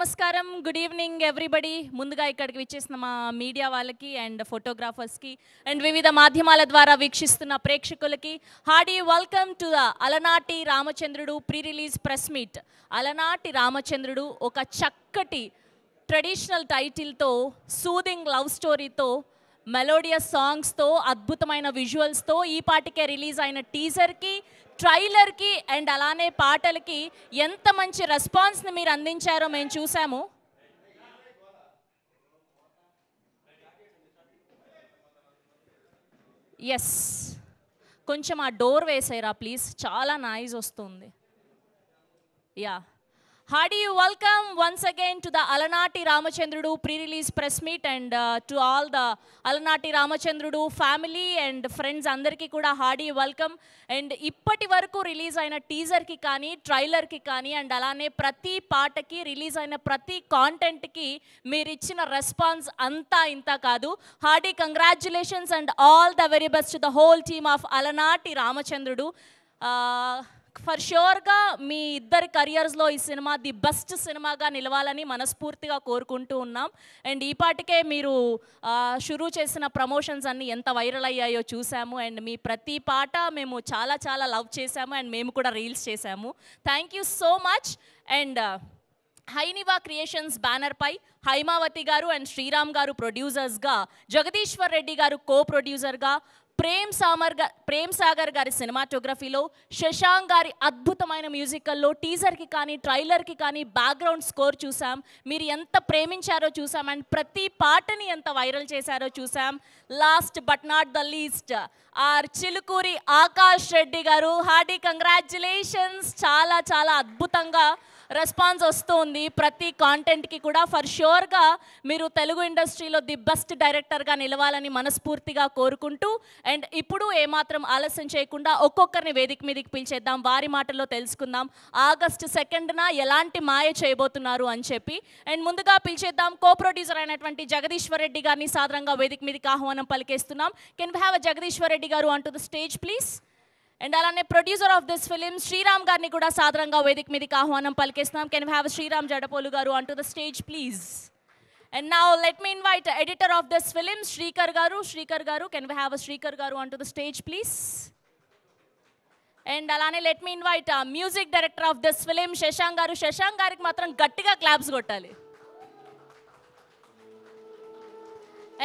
నమస్కారం, good evening everybody. ముందుగా ఇక్కడికి విచ్చేసిన మా మీడియా వాళ్ళకి అండ్ ఫోటోగ్రాఫర్స్కి అండ్ వివిధ మాధ్యమాల ద్వారా వీక్షిస్తున్న ప్రేక్షకులకి హార్డీ వెల్కమ్ టు ద అలనాటి రామచంద్రుడు ప్రీ రిలీజ్ ప్రెస్ మీట్. అలనాటి రామచంద్రుడు ఒక చక్కటి ట్రెడిషనల్ టైటిల్తో, సూదింగ్ లవ్ స్టోరీతో, మెలోడియస్ సాంగ్స్తో, అద్భుతమైన విజువల్స్తో ఈ పాటికే రిలీజ్ అయిన టీజర్కి, ట్రైలర్కి అండ్ అలానే పాటలకి ఎంత మంచి రెస్పాన్స్ని మీరు అందించారో మేము చూసాము. ఎస్, కొంచెం ఆ డోర్ వేసేరా ప్లీజ్, చాలా నాయిస్ వస్తుంది. Yeah, hearty welcome once again to the Alanati Ramachandrudu pre-release press meet and to all the Alanati Ramachandrudu family and friends andarki kuda hearty welcome. And ippati varaku release aina teaser ki kaani, trailer ki kaani and alane prati paataki release aina prati content ki meer ichina response anta inta kaadu. Hearty congratulations and all the very best to the whole team of Alanati Ramachandrudu. For ష్యూర్గా మీ ఇద్దరి కరియర్స్లో ఈ cinema the best సినిమాగా నిలవాలని మనస్ఫూర్తిగా కోరుకుంటూ ఉన్నాం. అండ్ ఈ పాటికే మీరు షురూ చేసిన ప్రమోషన్స్ అన్నీ ఎంత వైరల్ అయ్యాయో చూసాము. అండ్ మీ ప్రతి పాట మేము చాలా చాలా లవ్ చేసాము అండ్ మేము కూడా రీల్స్ చేసాము. Thank you so much. And Hyneva Creations బ్యానర్పై హైమావతి గారు అండ్ శ్రీరామ్ గారు ప్రొడ్యూసర్స్గా, జగదీశ్వర్ రెడ్డి గారు కో ప్రొడ్యూసర్గా, ప్రేమ్ సాగర్ గారి సినిమాటోగ్రఫీలో, శశాంక్ గారి అద్భుతమైన మ్యూజికల్లో టీజర్కి కానీ ట్రైలర్కి కానీ బ్యాక్గ్రౌండ్ స్కోర్ చూసాం. మీరు ఎంత ప్రేమించారో చూసాం అండ్ ప్రతి పాటని ఎంత వైరల్ చేశారో చూసాం. Last but not the least R Chilukuri Akash Reddy garu, hearty congratulations. చాలా చాలా అద్భుతంగా రెస్పాన్స్ వస్తుంది ప్రతి కాంటెంట్కి కూడా. ఫర్ ష్యూర్గా మీరు తెలుగు ఇండస్ట్రీలో ది బెస్ట్ డైరెక్టర్గా నిలవాలని మనస్ఫూర్తిగా కోరుకుంటూ, అండ్ ఇప్పుడు ఏమాత్రం ఆలస్యం చేయకుండా ఒక్కొక్కరిని వేదిక మీదకి పిలిచేద్దాం, వారి మాటల్లో తెలుసుకుందాం ఆగస్టు 2న ఎలాంటి మాయ చేయబోతున్నారు అని చెప్పి. అండ్ ముందుగా పిలిచేద్దాం కో ప్రొడ్యూసర్ అయినటువంటి జగదీశ్వర్ రెడ్డి గారిని సాదరంగా వేదిక మీదకి ఆహ్వానం పలికేస్తున్నాం. Can we have Jagadeeshwar Reddy garu on to the stage please. And అలానే producer of this film Sriram గారిని కూడా సాదరంగా వేదిక మీదకి ఆహ్వానం పలికేస్తున్నాం. Can we have Sriram Jadapolu garu on to the stage please. And now let me invite editor of this film Srikar garu. Can we have Srikar garu on to the stage please. And అలానే let me invite music director of this film Shashank garu. Shashank గారికి మాత్రం గట్టిగా claps కొట్టాలి.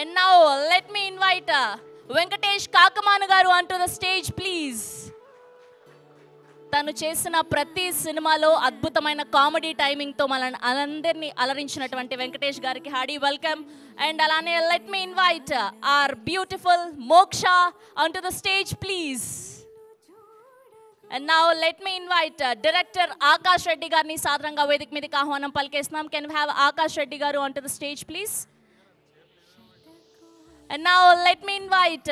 And now let me invite Venkatesh Kakamanu garu on to the stage please. తను చేసిన ప్రతి సినిమాలో అద్భుతమైన కామెడీ టైమింగ్తో మనల్ని అందరినీ అలరించినటువంటి వెంకటేష్ గారికి హార్డీ వెల్కమ్. అండ్ అలానే let me invite our beautiful Moksha on to the stage please. And now let me invite director Akash Reddy గారిని సాదరంగా వేదిక మీదకి ఆహ్వానం పలికేస్తున్నాం. Can we have Akash Reddy garu on to the stage please. And now let me invite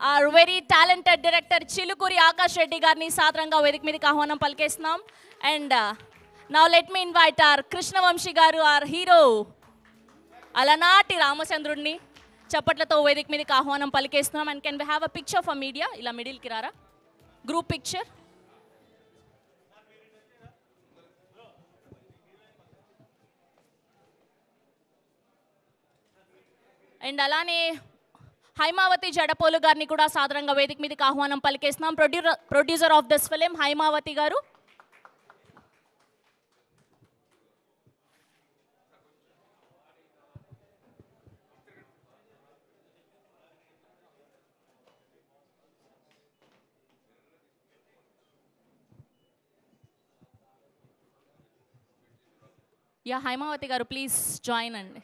our very talented director Chilukuri Akash Reddy garni సాదరంగా వేదిక మీదకి ఆహ్వానం పలికేస్తున్నాం. And now let me invite our Krishnavamshi garu, our hero అలనాటి రామచంద్రుడిని చప్పట్లతో వేదిక మీదకి ఆహ్వానం పలికేస్తున్నాం. And can we have a picture for media? ఇలా మిడిల్కి రారా, గ్రూప్ పిక్చర్. అండ్ అలానే హైమావతి జడపోలు గారిని కూడా సాదరంగా వేదిక మీదకి ఆహ్వానం పలికేస్తున్నాం. Producer of this film Haimavathi garu. Yeah, Haimavathi garu please join అండి.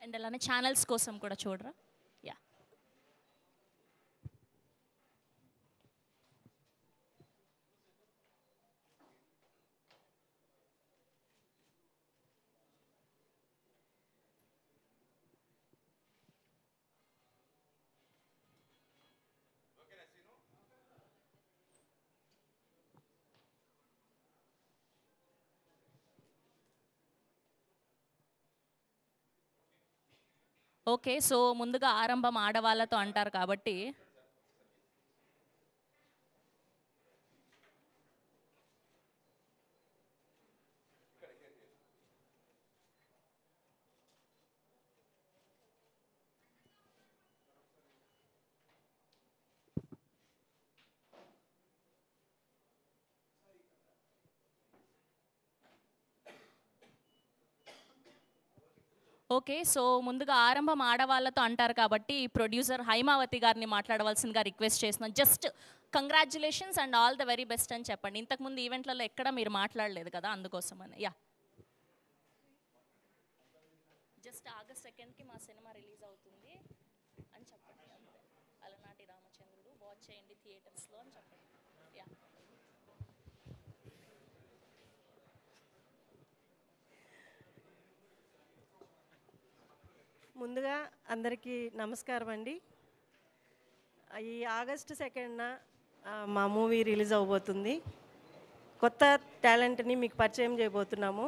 అండ్ అలానే ఛానల్స్ కోసం కూడా చూడరా. Yeah, okay. సో ముందుగా ఆరంభం ఆడవాళ్ళతో అంటారు కాబట్టి ఓకే. సో ముందుగా ఆరంభం ఆడవాళ్ళతో అంటారు కాబట్టి ప్రొడ్యూసర్ హైమావతి గారిని మాట్లాడవలసిందిగా రిక్వెస్ట్ చేస్తున్నాను. Just congratulations and all the very best అని చెప్పండి. ఇంతకుముందు ఈవెంట్లలో ఎక్కడ మీరు మాట్లాడలేదు కదా, అందుకోసమని. యా, జస్ట్ ఆగస్ట్ 2కి మా సినిమా రిలీజ్ అవుతుంది అని చెప్పండి అంతే. అలనాటి రామచంద్రుడు వాచ్ చేయండి థియేటర్స్లో అని చెప్పండి. యా, ముందుగా అందరికీ నమస్కారం అండి. ఈ ఆగస్టు 2న మా మూవీ రిలీజ్ అవబోతుంది. కొత్త టాలెంట్ని మీకు పరిచయం చేయబోతున్నాము.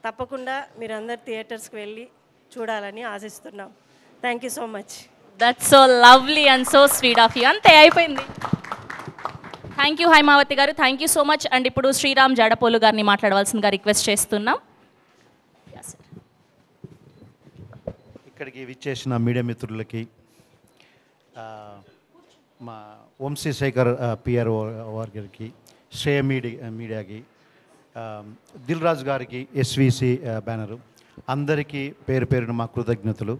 తప్పకుండా మీరందరు థియేటర్స్కి వెళ్ళి చూడాలని ఆశిస్తున్నాం. Thank you so much. That's so lovely and so sweet of you. అంతే, అయిపోయింది. థ్యాంక్ యూ హైమావతి గారు, thank you so much. And ఇప్పుడు శ్రీరామ్ జడపోలు గారిని మాట్లాడవలసిందిగా రిక్వెస్ట్ చేస్తున్నాం. ఇక్కడికి విచ్చేసిన మీడియా మిత్రులకి, మా వంశీశేఖర్ పిఆర్ఓ గారికి, శ్రేయ మీడియాకి, దిల్ రాజు గారికి, ఎస్విసి బ్యానరు, అందరికీ పేరు పేరున మా కృతజ్ఞతలు.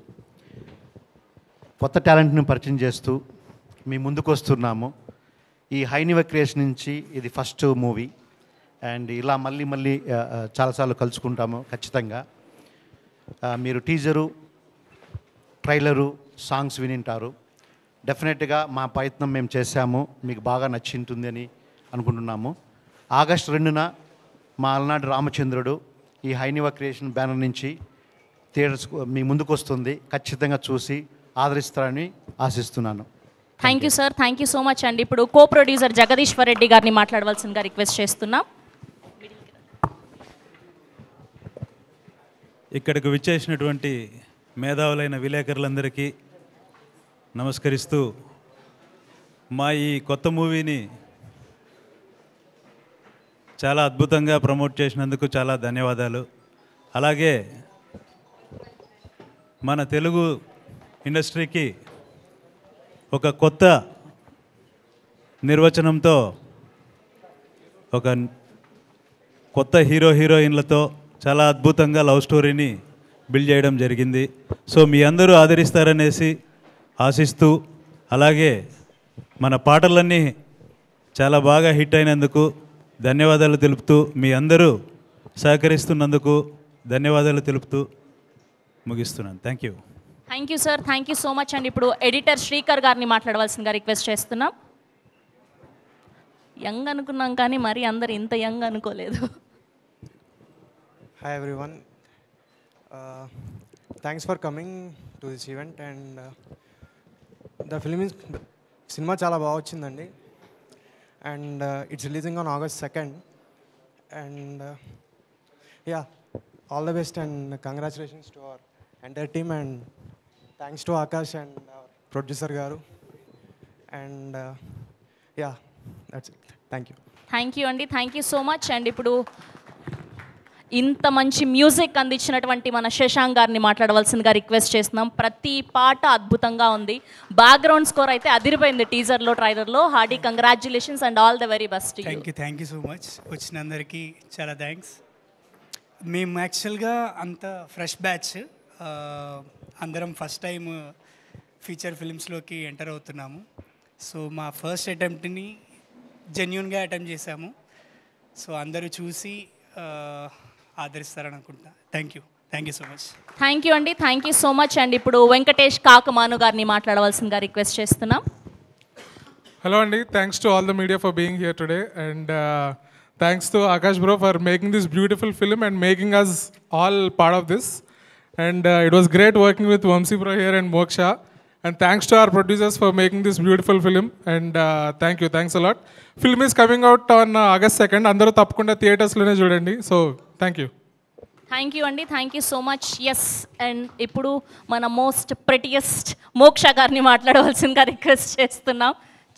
కొత్త టాలెంట్ని పరిచయం చేస్తూ మీ ముందుకు వస్తున్నాము. ఈ హైనివ క్రియేషన్ నుంచి ఇది ఫస్ట్ మూవీ అండ్ ఇలా మళ్ళీ చాలాసార్లు కలుసుకుంటాము ఖచ్చితంగా. మీరు టీజరు, ట్రైలరు, సాంగ్స్ వినింటారు. డెఫినెట్గా మా ప్రయత్నం మేము చేశాము, మీకు బాగా నచ్చింటుంది అని అనుకుంటున్నాము. ఆగస్టు 2న మా అలనాటి రామచంద్రుడు ఈ హైనివ క్రియేషన్ బ్యానర్ నుంచి థియేటర్స్ మీ ముందుకు వస్తుంది. ఖచ్చితంగా చూసి ఆదరిస్తారని ఆశిస్తున్నాను. Thank you sir, thank you so much అండి. ఇప్పుడు కో ప్రొడ్యూసర్ జగదీశ్వర్ రెడ్డి గారిని మాట్లాడవలసిందిగా రిక్వెస్ట్ చేస్తున్నాం. ఇక్కడికి విచ్చేసినటువంటి మేధావులైన విలేకరులందరికీ నమస్కరిస్తూ మా ఈ కొత్త మూవీని చాలా అద్భుతంగా ప్రమోట్ చేసినందుకు చాలా ధన్యవాదాలు. అలాగే మన తెలుగు ఇండస్ట్రీకి ఒక కొత్త నిర్వచనంతో, ఒక కొత్త హీరోయిన్లతో చాలా అద్భుతంగా లవ్ స్టోరీని బిల్డ్ చేయడం జరిగింది. సో మీ అందరూ ఆదరిస్తారనేసి ఆశిస్తూ, అలాగే మన పాటలన్నీ చాలా బాగా హిట్ అయినందుకు ధన్యవాదాలు తెలుపుతూ, మీ అందరూ సహకరిస్తున్నందుకు ధన్యవాదాలు తెలుపుతూ ముగిస్తున్నాను. Thank you. Thank you sir, thank you so much అండి. ఇప్పుడు ఎడిటర్ శ్రీకర్ గారిని మాట్లాడవలసిందిగా రిక్వెస్ట్ చేస్తున్నాం. యంగ్ అనుకున్నాం కానీ మరి అందరు ఇంత యంగ్ అనుకోలేదు. Hi everyone. Thanks for coming to this event and the film is cinema చాలా బాగా వచ్చిందండి and it's releasing on August 2nd and yeah, all the best and congratulations to our entire team and thanks to Akash and our producer garu and yeah, that's it. Thank you. Thank you అండి, thank you so much. And ఇప్పుడు ఇంత మంచి music అందించినటువంటి మన శశాంక్ గారిని మాట్లాడవలసిందిగా request చేస్తున్నాం. ప్రతి పాట అద్భుతంగా ఉంది. బ్యాక్గ్రౌండ్ స్కోర్ అయితే అదిరిపోయింది టీజర్లో, ట్రైలర్లో. Hearty congratulations and all the very best. Thank you so much. వచ్చినందరికీ చాలా థ్యాంక్స్. మేము యాక్చువల్గా అంత ఫ్రెష్ బ్యాచ్, అందరం ఫస్ట్ టైం ఫీచర్ ఫిల్మ్స్లోకి ఎంటర్ అవుతున్నాము. సో మా ఫస్ట్ అటెంప్ట్ని జెన్యూన్గా అటెంప్ట్ చేశాము. సో అందరూ చూసి ఆదరిస్తారని అనుకుంటున్నా. Thank you. Thank you so much. Thank you అండి, థ్యాంక్ యూ సో మచ్ అండి. ఇప్పుడు వెంకటేష్ కాకమాను గారిని మాట్లాడవలసిందిగా రిక్వెస్ట్ చేస్తున్నాం. Hello Andy, thanks to all the media for being here today, and thanks to Akash bro for making this beautiful film and making us all part of this. And it was great working with Vamsi bro here and Moksha. And thanks to our producers for making this beautiful film. And thank you, thanks a lot. Film is coming out on August 2nd. Andaru tappakunda theaters lone chudandi. So thank you. Thank you అండి, thank you so much. Yes, and ఇప్పుడు మన most prettiest మోక్ష గారిని మాట్లాడవలసిందిగా request చేస్తున్నాం.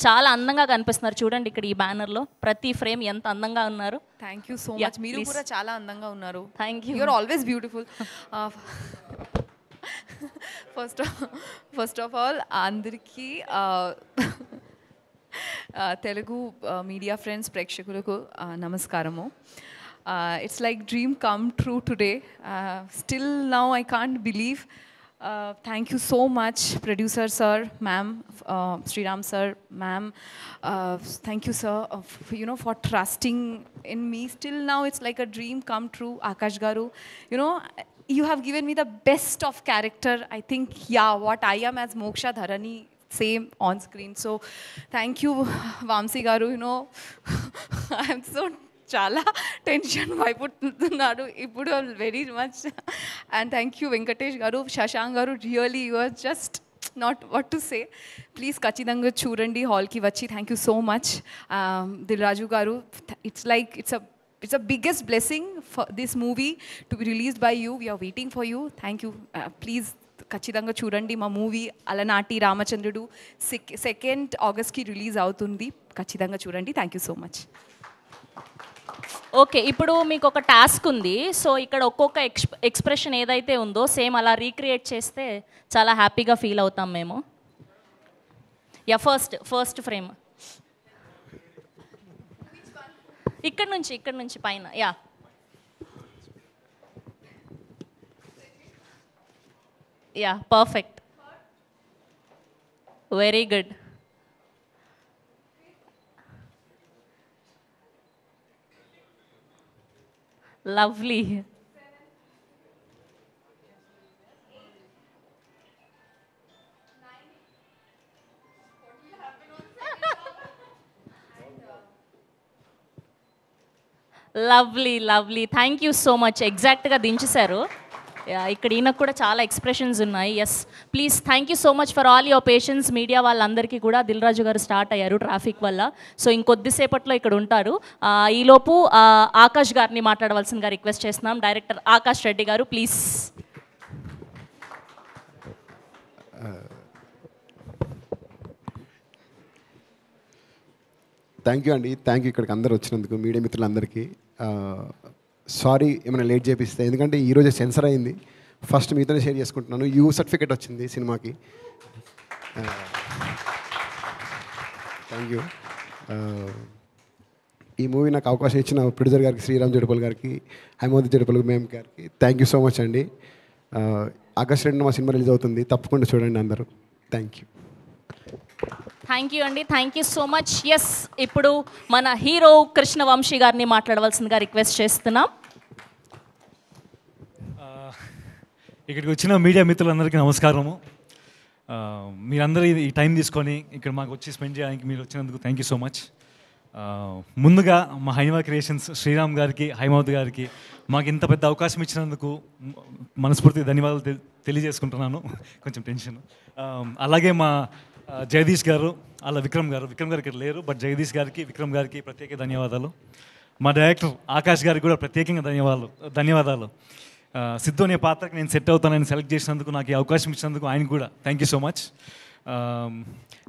చాలా అందంగా కనిపిస్తున్నారు చూడండి ఇక్కడ ఈ బ్యానర్లో, ప్రతి ఫ్రేమ్ ఎంత అందంగా ఉన్నారు. Thank you so Yeah, much. మీరు please. కూడా చాలా అందంగా ఉన్నారు. Thank you. You're always beautiful. First of all అందరికీ తెలుగు మీడియా ఫ్రెండ్స్ ప్రేక్షకులకు నమస్కారము. It's like dream come true today. Still now I can't believe. Thank you so much, producer sir, ma'am, Sriram sir, ma'am. Thank you, sir, for trusting in me. Still now, it's like a dream come true. Akash garu, you have given me the best of character. I think, yeah, what I am as Moksha Dharani, same on screen. So, thank you, Vamsi garu. I am so చాలా tension భయపడుతున్నాడు ఇప్పుడు very much. And thank you Venkatesh garu, Shashank garu, really you are just not what to say. Please ఖచ్చితంగా చూడండి హాల్కి వచ్చి. Thank you so much. Dil Raju garu, it's like it's a biggest blessing for this movie to be released by you. We are waiting for you. Thank you. Please ఖచ్చితంగా చూడండి మా movie అలనాటి రామచంద్రుడు 2nd ఆగస్ట్కి release అవుతుంది. ఖచ్చితంగా చూడండి. Thank you so much. Okay, ఇప్పుడు మీకు ఒక టాస్క్ ఉంది. సో ఇక్కడ ఒక్కొక్క ఎక్స్ప్రెషన్ ఏదైతే ఉందో సేమ్ అలా రీక్రియేట్ చేస్తే చాలా హ్యాపీగా ఫీల్ అవుతాం మేము. యా, ఫస్ట్ ఫ్రేమ్ ఇక్కడ నుంచి పైన. Yeah, yeah, perfect, very good. Lovely. Lovely. Thank you so much. ఎగ్జాక్ట్గా దించేశారు. ఇక్కడ ఈయనకు కూడా చాలా ఎక్స్ప్రెషన్స్ ఉన్నాయి. Yes, please, thank you so much for all your patience. Media వాళ్ళందరికీ కూడా దిల్ రాజు గారు స్టార్ట్ అయ్యారు ట్రాఫిక్ వల్ల. సో ఇంకొద్దిసేపట్లో ఇక్కడ ఉంటారు. ఈలోపు ఆకాష్ గారిని మాట్లాడవలసిందిగా రిక్వెస్ట్ చేస్తున్నాం. డైరెక్టర్ ఆకాష్ రెడ్డి గారు, ప్లీజ్. థ్యాంక్ యూ అండి, థ్యాంక్ యూ ఇక్కడికి అందరు వచ్చినందుకు, మీడియా మిత్రులందరికీ. సారీ ఏమైనా లేట్ చేపిస్తే, ఎందుకంటే ఈరోజే సెన్సర్ అయింది. ఫస్ట్ మీతోనే షేర్ చేసుకుంటున్నాను. యూ సర్టిఫికేట్ వచ్చింది సినిమాకి. Thank you. ఈ మూవీ నాకు అవకాశం ఇచ్చిన ప్రొడ్యూసర్ గారికి, శ్రీరామ్ జడపల్ గారికి, హైమోద్ జడపల్ ma'am garu thank you so much అండి. ఆగస్ట్ 2న మా సినిమా రిలీజ్ అవుతుంది, తప్పకుండా చూడండి అందరూ. Thank you. థ్యాంక్ యూ అండి, thank you so much. Yes, ఇప్పుడు మన హీరో కృష్ణవంశీ గారిని మాట్లాడవలసిందిగా రిక్వెస్ట్ చేస్తున్నాం. ఇక్కడికి వచ్చిన మీడియా మిత్రులందరికీ నమస్కారము. మీరందరూ ఈ టైం తీసుకొని ఇక్కడ మాకు వచ్చి స్పెండ్ చేయడానికి మీరు వచ్చినందుకు థ్యాంక్ యూ సో మచ్. ముందుగా మా హైమా క్రియేషన్స్ శ్రీరామ్ గారికి, హైమావత్ గారికి మాకు ఇంత పెద్ద అవకాశం ఇచ్చినందుకు మనస్ఫూర్తిగా ధన్యవాదాలు తెలియజేసుకుంటున్నాను. కొంచెం టెన్షన్. అలాగే మా జగదీష్ గారు, అలా విక్రమ్ గారు ఇక్కడ లేరు, బట్ జగదీష్ గారికి, విక్రమ్ గారికి ప్రత్యేక ధన్యవాదాలు. మా డైరెక్టర్ ఆకాష్ గారికి కూడా ప్రత్యేకంగా ధన్యవాదాలు. సిద్ధు అనే పాత్రకి నేను సెట్ అవుతానని సెలెక్ట్ చేసినందుకు, నాకు ఈ అవకాశం ఇచ్చినందుకు ఆయన కూడా thank you so much.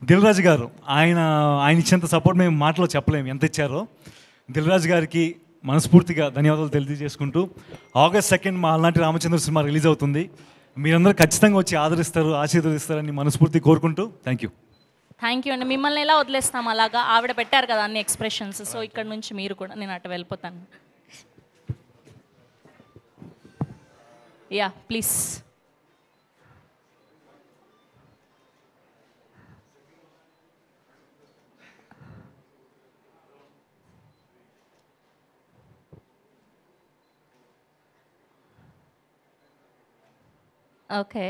Dil Raju garu, ఆయన ఇచ్చేంత సపోర్ట్ మేము మాటలో చెప్పలేము ఎంత ఇచ్చారో. దిల్ రాజు గారికి మనస్ఫూర్తిగా ధన్యవాదాలు తెలియజేసుకుంటూ, August 2nd మా అలనాటి రామచంద్ర సినిమా రిలీజ్ అవుతుంది. మీరందరూ ఖచ్చితంగా వచ్చి ఆశీర్వదిస్తారని మనస్ఫూర్తి కోరుకుంటూ థ్యాంక్ యూ. థ్యాంక్ యూ అండి. మిమ్మల్ని ఎలా వదిలేస్తాం, అలాగా ఆవిడ పెట్టారు కదా అన్ని ఎక్స్ప్రెషన్స్. సో ఇక్కడ నుంచి మీరు కూడా, నేను అటు వెళ్ళిపోతాను. Yeah, please. ఓకే,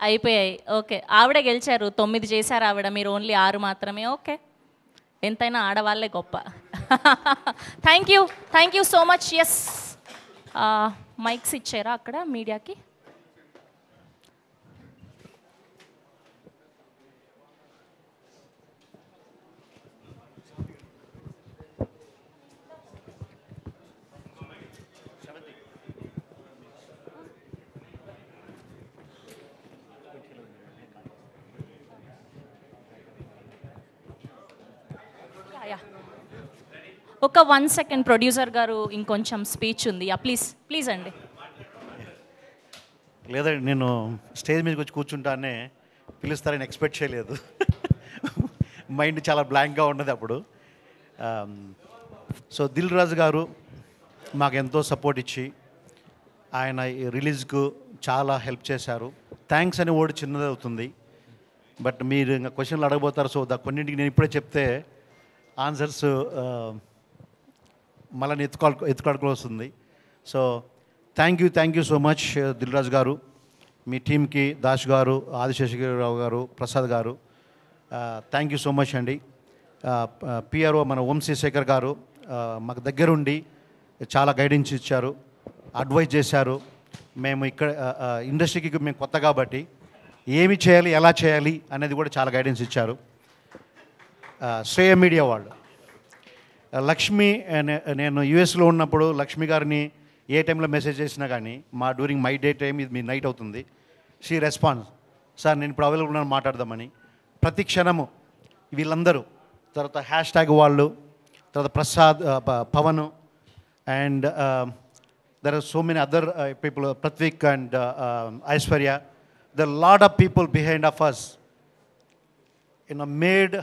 అయిపోయాయి. ఓకే, ఆవిడ గెలిచారు, 9 చేశారు ఆవిడ, మీరు ఓన్లీ 6 మాత్రమే. ఓకే, ఎంతైనా ఆడవాళ్ళే గొప్ప. Thank you so much. Yes, mikes ఇచ్చారా అక్కడ మీడియాకి? ఒక 1 సెకండ్, ప్రొడ్యూసర్ గారు ఇంకొంచెం స్పీచ్ ఉంది. ప్లీజ్ అండి. లేదండి, నేను స్టేజ్ మీదకి వచ్చి కూర్చుంటానే పిలుస్తారని ఎక్స్పెక్ట్ చేయలేదు. మైండ్ చాలా బ్లాంక్గా ఉన్నది అప్పుడు. సో దిల్ రాజు గారు మాకు ఎంతో సపోర్ట్ ఇచ్చి ఆయన రిలీజ్కు చాలా హెల్ప్ చేశారు. థ్యాంక్స్ అని ఓడి చిన్నది అవుతుంది, బట్ మీరు ఇంకా క్వశ్చన్లు అడగబోతారు. సో కొన్నింటికి నేను ఇప్పుడే చెప్తే ఆన్సర్స్ మళ్ళీ ఎత్తుకోవాల్సి వస్తుంది. So thank you so much Dil Raju garu, మీ టీంకి Dash garu, Adiseshagirirao garu, Prasad garu, thank you so much అండి. పిఆర్ఓ మన వంశీ శేఖర్ గారు మాకు దగ్గరుండి చాలా గైడెన్స్ ఇచ్చారు, అడ్వైజ్ చేశారు. మేము ఇక్కడ ఇండస్ట్రీకి మేము కొత్త కాబట్టి ఏమి చేయాలి, ఎలా చేయాలి అనేది కూడా చాలా గైడెన్స్ ఇచ్చారు. శ్రేయ మీడియా వాళ్ళు, లక్ష్మి, నేను యూఎస్లో ఉన్నప్పుడు లక్ష్మి గారిని ఏ టైంలో మెసేజ్ చేసినా కానీ డ్యూరింగ్ మై డే టైం ఇది మీ నైట్ అవుతుంది, షీ రెస్పాన్స్, సార్ నేను ఇప్పుడు అవైలబుల్ ఉన్నాను మాట్లాడదామని. ప్రతి క్షణము వీళ్ళందరూ, తర్వాత #, వాళ్ళు, తర్వాత Prasad, Pavan, and there are so many other people, Prathvik and Aishwarya, the lot of people behind of us made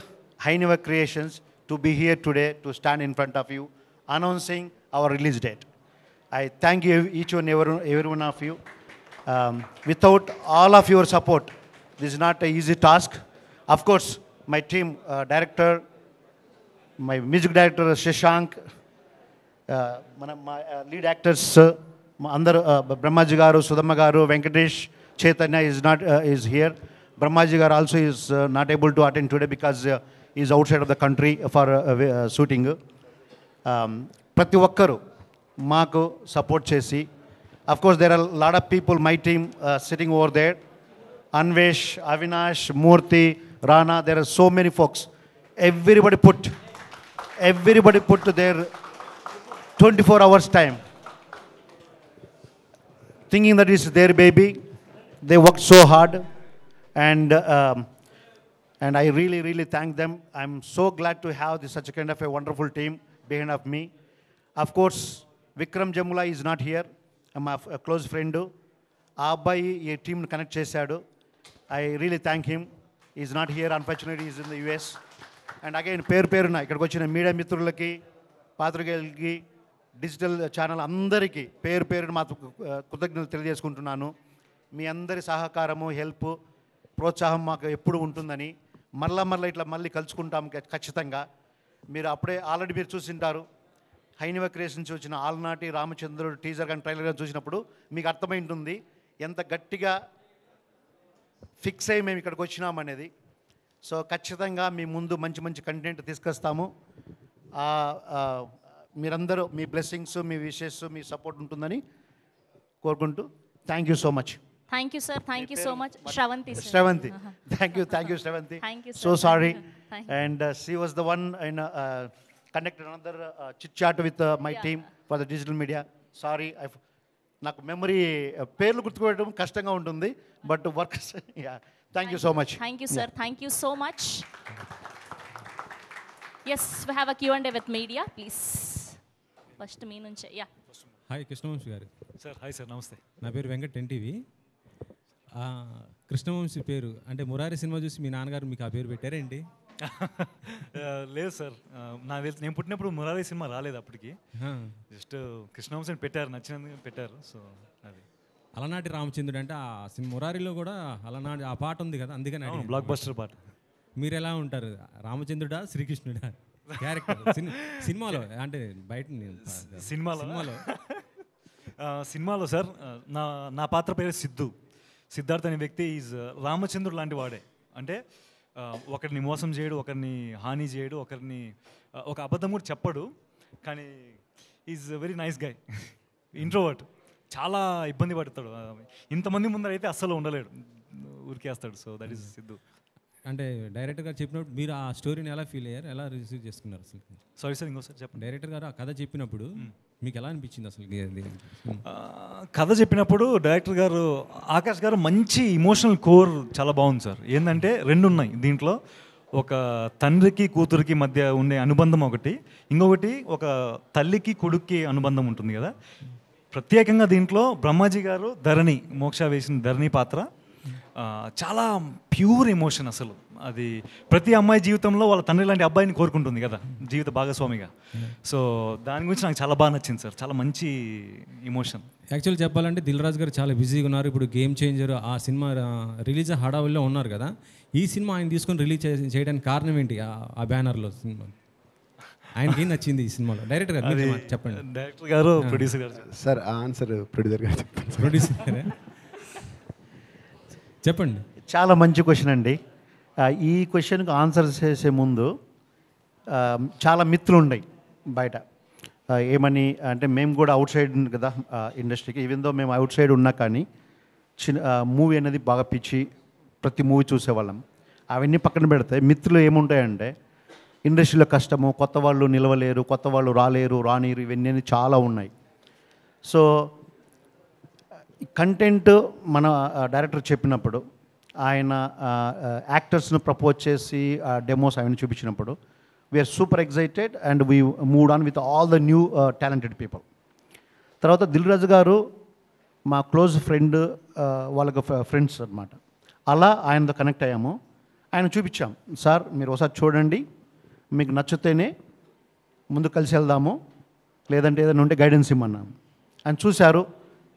Hyneva Creations to be here today to stand in front of you announcing our release date. I thank you each and every one of you. Without all of your support, this is not an easy task. Of course, my team, director, my music director Shashank, my lead actors, andaru Brahmaji garu, Sudhamma garu, Venkatesh, Chaitanya is here. Brahmaji garu also is not able to attend today because he is outside of the country for shooting. Prati ఒక్కరు మాకు support చేసి, of course there are a lot of people, my team sitting over there, Anvesh, Avinash, Murthy, Rana, there are so many folks. Everybody put their 24 hours time thinking that it's their baby. They worked so hard, and I really thank them. I'm so glad to have such a kind of a wonderful team behind of me. Of course, Vikram Jamula is not here. I'm a close friend. ఆ అబ్బాయి ఈ టీంని connect చేశాడు. I really thank him. He's not here, unfortunately he's in the US. And again, పేరున ఇక్కడికి వచ్చిన media మిత్రులకి, పాత్రికేయులకి, digital channel అందరికీ పేరున మా కృతజ్ఞతలు తెలియజేసుకుంటున్నాను. మీ అందరి సహకారము, హెల్ప్, ప్రోత్సాహం మాకు ఎప్పుడు ఉంటుందని, మళ్ళీ ఇట్లా కలుసుకుంటాం ఖచ్చితంగా. మీరు అప్పుడే ఆల్రెడీ మీరు చూసింటారు, హైనివా క్రియేషన్స్ వచ్చిన ఆల్నాటి రామచంద్రుడు టీజర్ కానీ ట్రైలర్ కానీ చూసినప్పుడు మీకు అర్థమై ఉంటుంది ఎంత గట్టిగా ఫిక్స్ అయ్యి మేము ఇక్కడికి వచ్చినామనేది. సో ఖచ్చితంగా మీ ముందు మంచి కంటెంట్ తీసుకొస్తాము. మీరందరూ మీ బ్లెస్సింగ్స్, మీ విషెస్, మీ సపోర్ట్ ఉంటుందని కోరుకుంటూ thank you so much. Thank you, sir. Thank you so much. Shravanti, sir. Shravanti. Thank you, Shravanti. Thank you, sir. So sorry. Thank you. And she was the one conducted another chit chat with my team for the digital media. Sorry, నాకు memory పేర్లు గుర్తుకోవడం కష్టంగా ఉంటుంది, but work. Thank you so much. Thank you, sir. Thank you so much. Yes, we have a Q&A with media, please. First మీ నుంచే. Hi Krishna Vamsi గారు. Sir hi sir, నమస్తే. నా పేరు Venkat, NTV. Krishna Vamsi పేరు అంటే మురారి సినిమా చూసి మీ నాన్నగారు మీకు ఆ పేరు పెట్టారేంటి? లేదు సార్, నాకు తెలుసు, నేను పుట్టినప్పుడు మురారి సినిమా రాలేదు అప్పటికి. జస్ట్ కృష్ణవంశీ పెట్టారు, నచ్చినందుకు పెట్టారు. సో అది అలనాటి రామచంద్రుడు అంటే ఆ మురారిలో కూడా అలనాటి ఆ పాట ఉంది కదా, అందుకని బ్లాక్ బస్టర్ పాట. మీరు ఎలా ఉంటారు, రామచంద్రుడా శ్రీకృష్ణుడా? క్యారెక్టర్ సినిమాలో అంటే బయట సినిమాలో సినిమాలో సార్ నా పాత్ర పేరు సిద్ధార్థ్ అనే వ్యక్తి ఈజ్ రామచంద్రుడు లాంటి వాడే. అంటే ఒకరిని మోసం చేయడు, ఒకరిని హాని చేయడు, ఒకరిని ఒక అబద్ధం కూడా చెప్పడు, కానీ is very nice guy, introvert, చాలా ఇబ్బంది పడతాడు. ఇంతమంది ముందర అయితే అస్సలు ఉండలేడు, ఉరికేస్తాడు. So that is Siddhu. అంటే డైరెక్టర్ గారు చెప్పినప్పుడు మీరు ఆ స్టోరీని ఎలా ఫీల్ అయ్యారు, ఎలా రిసీవ్ చేసుకున్నారు అసలు? సారీ సార్, ఇంకోసారి చెప్పండి. డైరెక్టర్ గారు ఆ కథ చెప్పినప్పుడు మీకు ఎలా అనిపించింది అసలు? కథ చెప్పినప్పుడు డైరెక్టర్ గారు ఆకాష్ గారు మంచి ఇమోషనల్ కోర్ చాలా బాగుంది సార్. ఏంటంటే రెండు ఉన్నాయి దీంట్లో, ఒక తండ్రికి కూతురికి మధ్య ఉండే అనుబంధం ఒకటి, ఇంకొకటి ఒక తల్లికి కొడుక్కి అనుబంధం ఉంటుంది కదా. ప్రత్యేకంగా దీంట్లో బ్రహ్మాజీ గారు ధరణి, మోక్ష వేసిన ధరణి పాత్ర చాలా ప్యూర్ ఎమోషన్ అసలు. అది ప్రతి అమ్మాయి జీవితంలో వాళ్ళ తండ్రి లాంటి అబ్బాయిని కోరుకుంటుంది కదా జీవిత భాగస్వామిగా. సో దాని గురించి నాకు చాలా బాగా నచ్చింది సార్, చాలా మంచి ఎమోషన్. యాక్చువల్ చెప్పాలంటే దిల్ రాజు గారు చాలా బిజీగా ఉన్నారు. ఇప్పుడు గేమ్ చేంజర్ ఆ సినిమా రిలీజ్ హడావుల్లో ఉన్నారు కదా. ఈ సినిమా ఆయన తీసుకొని రిలీజ్ చేయడానికి కారణం ఏంటి? ఆ బ్యానర్లో సినిమా ఆయనకి ఏం నచ్చింది ఈ సినిమాలో? డైరెక్టర్ గారు చెప్పండి. డైరెక్టర్ గారు, ప్రొడ్యూసర్ గారు. సార్ ఆన్సర్ ప్రొడ్యూసర్ గారు చెప్పండి. ప్రొడ్యూసర్ గారే చెప్పండి. చాలా మంచి క్వశ్చన్ అండి. ఈ క్వశ్చన్కి ఆన్సర్ చేసే ముందు చాలా మిత్రులు ఉన్నాయి బయట. ఏమని అంటే మేము కూడా అవుట్ సైడ్ కదా ఇండస్ట్రీకి, ఈవెన్ దో మేము అవుట్ సైడ్ ఉన్నా కానీ మూవీ అనేది బాగా పిచ్చి, ప్రతి మూవీ చూసేవాళ్ళం. అవన్నీ పక్కన పెడితే మిత్రులు ఏముంటాయంటే ఇండస్ట్రీలో కష్టము, కొత్త వాళ్ళు నిలవలేరు, కొత్త వాళ్ళు రానీరు, ఇవన్నీ చాలా ఉన్నాయి. సో కంటెంట్ మన డైరెక్టర్ చెప్పినప్పుడు, ఆయన యాక్టర్స్ను ప్రపోజ్ చేసి డెమోస్ అవన్నీ చూపించినప్పుడు we're super excited and we move on with all the new talented people. తర్వాత దిల్ రాజు గారు మా క్లోజ్ ఫ్రెండ్, వాళ్ళకి ఫ్రెండ్స్ అనమాట. అలా ఆయనతో కనెక్ట్ అయ్యాము. ఆయన చూపించాం, సార్ మీరు ఒకసారి చూడండి, మీకు నచ్చితేనే ముందు కలిసి వెళ్దాము, లేదంటే ఏదైనా ఉంటే గైడెన్స్ ఇమ్మన్నాము. ఆయన చూశారు,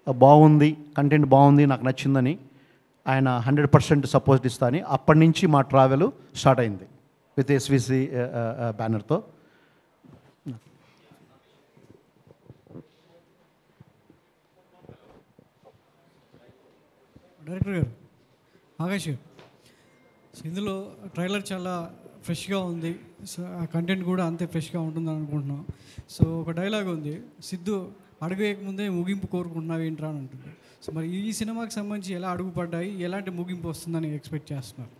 బాగుంది, కంటెంట్ బాగుంది, నాకు నచ్చిందని ఆయన 100% సపోర్ట్ ఇస్తా అని అప్పటి నుంచి మా ట్రావెల్ స్టార్ట్ అయింది విత్ ఎస్విసి బ్యానర్తో. డైరెక్టర్ గారు, ఆకాష్ గారు, ఇందులో ట్రైలర్ చాలా ఫ్రెష్గా ఉంది. సో ఆ కంటెంట్ కూడా అంతే ఫ్రెష్గా ఉంటుందని అనుకుంటున్నాం. సో ఒక డైలాగ్ ఉంది, సిద్ధు అడుగు వేయకముందే ముగింపు కోరుకుంటున్నావు ఏంట్రా అని అంటుంది. సో మరి ఈ సినిమాకి సంబంధించి ఎలా అడుగు పడ్డాయి, ఎలాంటి ముగింపు వస్తుందని ఎక్స్పెక్ట్ చేస్తున్నారు?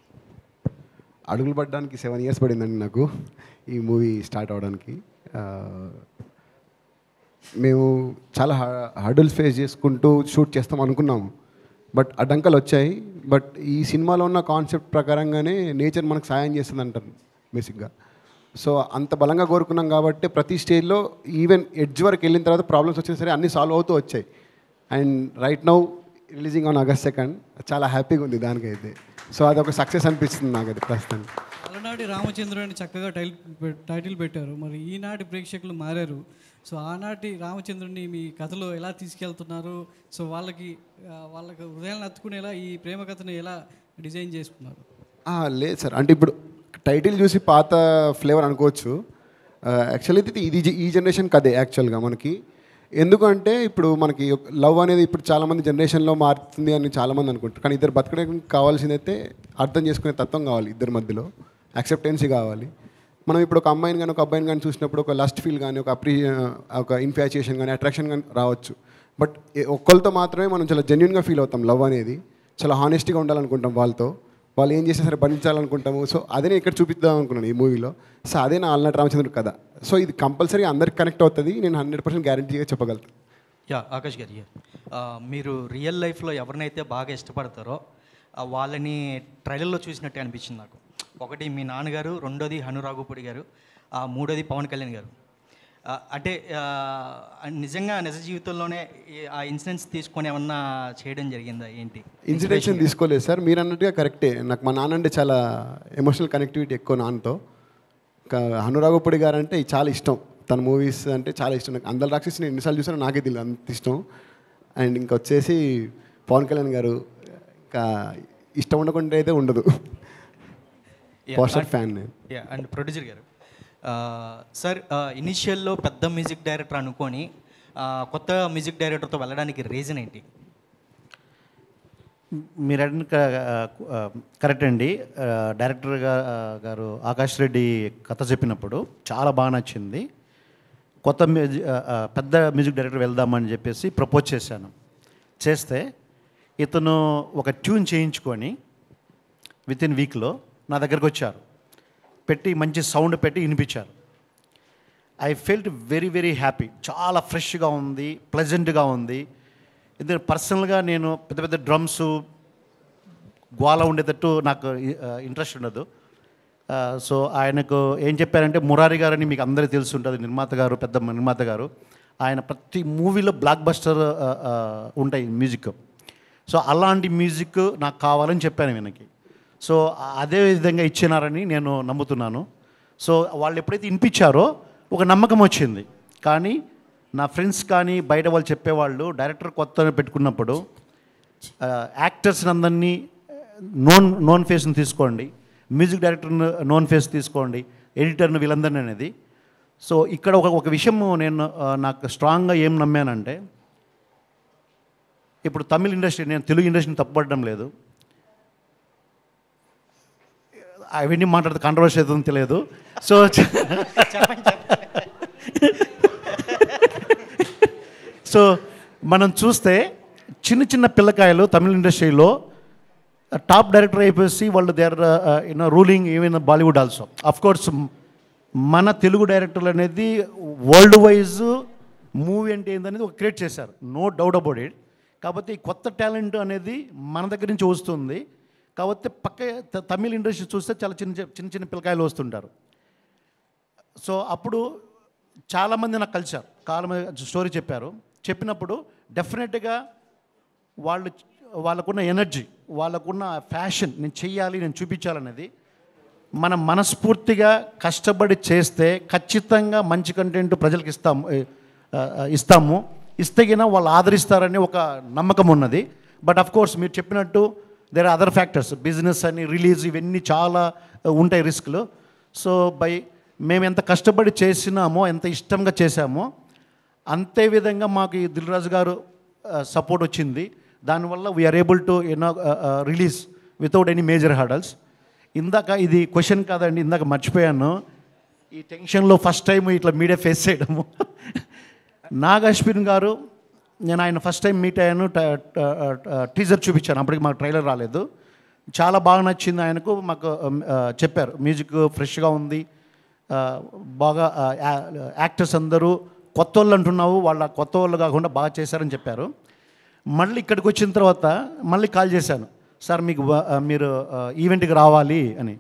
అడుగులు పడడానికి 7 years పడిందండి నాకు ఈ మూవీ స్టార్ట్ అవడానికి. మేము చాలా హర్డల్స్ ఫేస్ చేసుకుంటూ షూట్ చేస్తాం అనుకున్నాము, బట్ అడ్డంకలు వచ్చాయి. బట్ ఈ సినిమాలో ఉన్న కాన్సెప్ట్ ప్రకారంగానే నేచర్ మనకు సాయం చేస్తుంది అంటారు బేసిక్గా. సో అంత బలంగా కోరుకున్నాం కాబట్టి ప్రతి స్టేజ్లో ఈవెన్ ఎడ్జ్ వరకు వెళ్ళిన తర్వాత ప్రాబ్లమ్స్ వచ్చినా సరే అన్నీ సాల్వ్ అవుతూ వచ్చాయి. And right now releasing on August 2nd చాలా హ్యాపీగా ఉంది దానికైతే. సో అది ఒక సక్సెస్ అనిపిస్తుంది నాకు అది ప్రస్తుతానికి. అలనాటి రామచంద్రుడు అని చక్కగా టైటిల్ పెట్టారు. మరి ఈనాటి ప్రేక్షకులు మారారు. సో ఆనాటి రామచంద్రుడిని మీ కథలో ఎలా తీసుకెళ్తున్నారు? సో వాళ్ళకి హృదయాలను అత్తుకునేలా ఈ ప్రేమ కథను ఎలా డిజైన్ చేసుకున్నారు? లేదు సార్, అంటే ఇప్పుడు టైటిల్ చూసి పాత ఫ్లేవర్ అనుకోవచ్చు. యాక్చువల్లీ ఇది ఈ జనరేషన్ కదే యాక్చువల్గా మనకి. ఎందుకంటే ఇప్పుడు మనకి లవ్ అనేది ఇప్పుడు చాలామంది జనరేషన్లో మారుతుంది అని చాలామంది అనుకుంటారు. కానీ ఇద్దరు బతకడానికి కావాల్సిందైతే అర్థం చేసుకునే తత్వం కావాలి, ఇద్దరి మధ్యలో యాక్సెప్టెన్సీ కావాలి. మనం ఇప్పుడు ఒక అమ్మాయిని కానీ ఒక అబ్బాయిని కానీ చూసినప్పుడు ఒక లస్ట్ ఫీల్ కానీ ఒక ఇన్ఫాచ్యుయేషన్ కానీ అట్రాక్షన్ కానీ రావచ్చు. బట్ ఒక్కరితో మాత్రమే మనం చాలా జెన్యున్గా ఫీల్ అవుతాం. లవ్ అనేది చాలా హానెస్ట్గా ఉండాలనుకుంటాం వాళ్ళతో, వాళ్ళు ఏం చేసినా సరే భరించాలనుకుంటాము. సో అదే నేను ఇక్కడ చూపిద్దాం అనుకున్నాను ఈ మూవీలో. సో అదే నా అలనాటి రామచంద్రుడు కథ. సో ఇది కంపల్సరీ అందరికి కనెక్ట్ అవుతుంది, నేను 100% గ్యారంటీగా చెప్పగలుగుతాను. ఆకాష్ గారు, మీరు రియల్ లైఫ్లో ఎవరినైతే బాగా ఇష్టపడతారో వాళ్ళని ట్రైలర్లో చూసినట్టే అనిపించింది నాకు. ఒకటి మీ నాన్నగారు, రెండోది హనురాఘుపూడి గారు, మూడోది పవన్ కళ్యాణ్ గారు. అంటే నిజంగా నిజ జీవితంలోనే ఆ ఇన్సిడెంట్స్ తీసుకొని ఏమన్నా చేయడం జరిగిందా ఏంటి? ఇన్సిడెంట్స్ తీసుకోలేదు సార్, మీరు అన్నట్టుగా కరెక్టే. నాకు మా నాన్న అంటే చాలా ఎమోషనల్ కనెక్టివిటీ ఎక్కువ నాన్నతో. హనురాఘుపూడి గారు అంటే చాలా ఇష్టం, తన మూవీస్ అంటే చాలా ఇష్టం నాకు. అందరి రాక్షసి నేను ఎన్నిసార్లు చూసానో నాకే తెలియదు, అంత ఇష్టం. అండ్ ఇంకా వచ్చేసి పవన్ కళ్యాణ్ గారు, ఇంకా ఇష్టం ఉండకుండా అయితే ఉండదు. పోస్టర్ ఫ్యాన్ నేను. అండ్ ప్రొడ్యూసర్ గారు, సార్ ఇనిషియల్లో పెద్ద మ్యూజిక్ డైరెక్టర్ అనుకొని కొత్త మ్యూజిక్ డైరెక్టర్తో వెళ్ళడానికి రీజన్ ఏంటి? మీరు అడిగిన కరెక్ట్ అండి. డైరెక్టర్ గారు ఆకాష్ రెడ్డి కథ చెప్పినప్పుడు చాలా బాగా నచ్చింది. కొత్త పెద్ద మ్యూజిక్ డైరెక్టర్ వెళ్దామని చెప్పేసి ప్రపోజ్ చేశాను. చేస్తే ఇతను ఒక ట్యూన్ చేయించుకొని విత్ ఇన్ వీక్లో నా దగ్గరకు వచ్చారు. పెట్టి మంచి సౌండ్ పెట్టి వినిపించారు. I felt very very happy. చాలా ఫ్రెష్గా ఉంది, ప్లెజెంట్గా ఉంది. ఎందుకంటే పర్సనల్గా నేను పెద్ద పెద్ద డ్రమ్స్ గోల ఉండేటట్టు నాకు ఇంట్రెస్ట్ ఉండదు. సో ఆయనకు ఏం చెప్పారంటే, మురారి గారని మీకు అందరికీ తెలిసి ఉంటుంది, నిర్మాత గారు, పెద్ద నిర్మాత గారు. ఆయన ప్రతి మూవీలో బ్లాక్ బస్టర్ ఉంటాయి మ్యూజిక్. సో అలాంటి మ్యూజిక్ నాకు కావాలని చెప్పాను ఈయనకి. సో అదే విధంగా ఇచ్చినారని నేను నమ్ముతున్నాను. సో వాళ్ళు ఎప్పుడైతే వినిపించారో ఒక నమ్మకం వచ్చింది. కానీ నా ఫ్రెండ్స్ కానీ బయట వాళ్ళు చెప్పేవాళ్ళు, డైరెక్టర్ కొత్త పెట్టుకున్నప్పుడు యాక్టర్స్ని అందరినీ నోన్ ఫేస్ని తీసుకోండి, మ్యూజిక్ డైరెక్టర్ని నోన్ ఫేస్ తీసుకోండి, ఎడిటర్ని వీళ్ళందరినీ అనేది. సో ఇక్కడ ఒక విషయం నేను నాకు స్ట్రాంగ్గా ఏం నమ్మానంటే, ఇప్పుడు తమిళ ఇండస్ట్రీ, నేను తెలుగు ఇండస్ట్రీని తప్పుపడడం లేదు, అవన్నీ మాట్లాడితే కాంట్రవర్సీ అవుతుందో తెలియదు. సో సో మనం చూస్తే చిన్న చిన్న పిల్లకాయలు తమిళ ఇండస్ట్రీలో టాప్ డైరెక్టర్ అయిపోయి వాళ్ళు they are ruling even Bollywood also. Of course మన తెలుగు డైరెక్టర్లు అనేది వరల్డ్ వైజ్ మూవీ అంటే ఏందనేది ఒక క్రియేట్ చేశారు, నో డౌట్ అబౌట్ ఇట్. కాకపోతే ఈ కొత్త టాలెంట్ అనేది మన దగ్గర నుంచి వస్తుంది. కాకపోతే పక్క తమిళ ఇండస్ట్రీ చూస్తే చాలా చిన్న చిన్న పిల్లకాయలు వస్తుంటారు. సో అప్పుడు చాలామంది నాకు కలిశారు, చాలామంది స్టోరీ చెప్పారు. చెప్పినప్పుడు డెఫినెట్గా వాళ్ళకున్న ఎనర్జీ, వాళ్ళకున్న ఫ్యాషన్, నేను చెయ్యాలి, నేను చూపించాలనేది, మనం మనస్ఫూర్తిగా కష్టపడి చేస్తే ఖచ్చితంగా మంచి కంటెంట్ ప్రజలకు ఇస్తాము. ఇస్తేగిన వాళ్ళు ఆదరిస్తారని ఒక నమ్మకం ఉన్నది. బట్ అఫ్ కోర్స్ మీరు చెప్పినట్టు there are other factors, business అని, రిలీజ్, ఇవన్నీ చాలా ఉంటాయి రిస్క్లు. సో మేము ఎంత కష్టపడి చేసినామో, ఎంత ఇష్టంగా చేశామో, అంతే విధంగా మాకు ఈ దిల్ రాజు గారు సపోర్ట్ వచ్చింది. దానివల్ల we're able to release without any major hurdles. ఇందాక ఇది క్వశ్చన్ కాదండి, ఇందాక మర్చిపోయాను. ఈ టెన్షన్లో ఫస్ట్ టైం ఇట్లా మీడియా ఫేస్ చేయడము. నాగ్ అశ్విన్ గారు, నేను ఆయన ఫస్ట్ టైం మీట్ అయ్యాను, టీజర్ చూపించాను, అప్పటికి మాకు ట్రైలర్ రాలేదు. చాలా బాగా నచ్చింది ఆయనకు. మాకు చెప్పారు మ్యూజిక్ ఫ్రెష్గా ఉంది, బాగా యాక్టర్స్ అందరూ కొత్త వాళ్ళు అంటున్నావు, వాళ్ళ కొత్త వాళ్ళు కాకుండా బాగా చేశారని చెప్పారు. మళ్ళీ ఇక్కడికి వచ్చిన తర్వాత మళ్ళీ కాల్ చేశాను, సార్ మీరు ఈవెంట్కి రావాలి అని.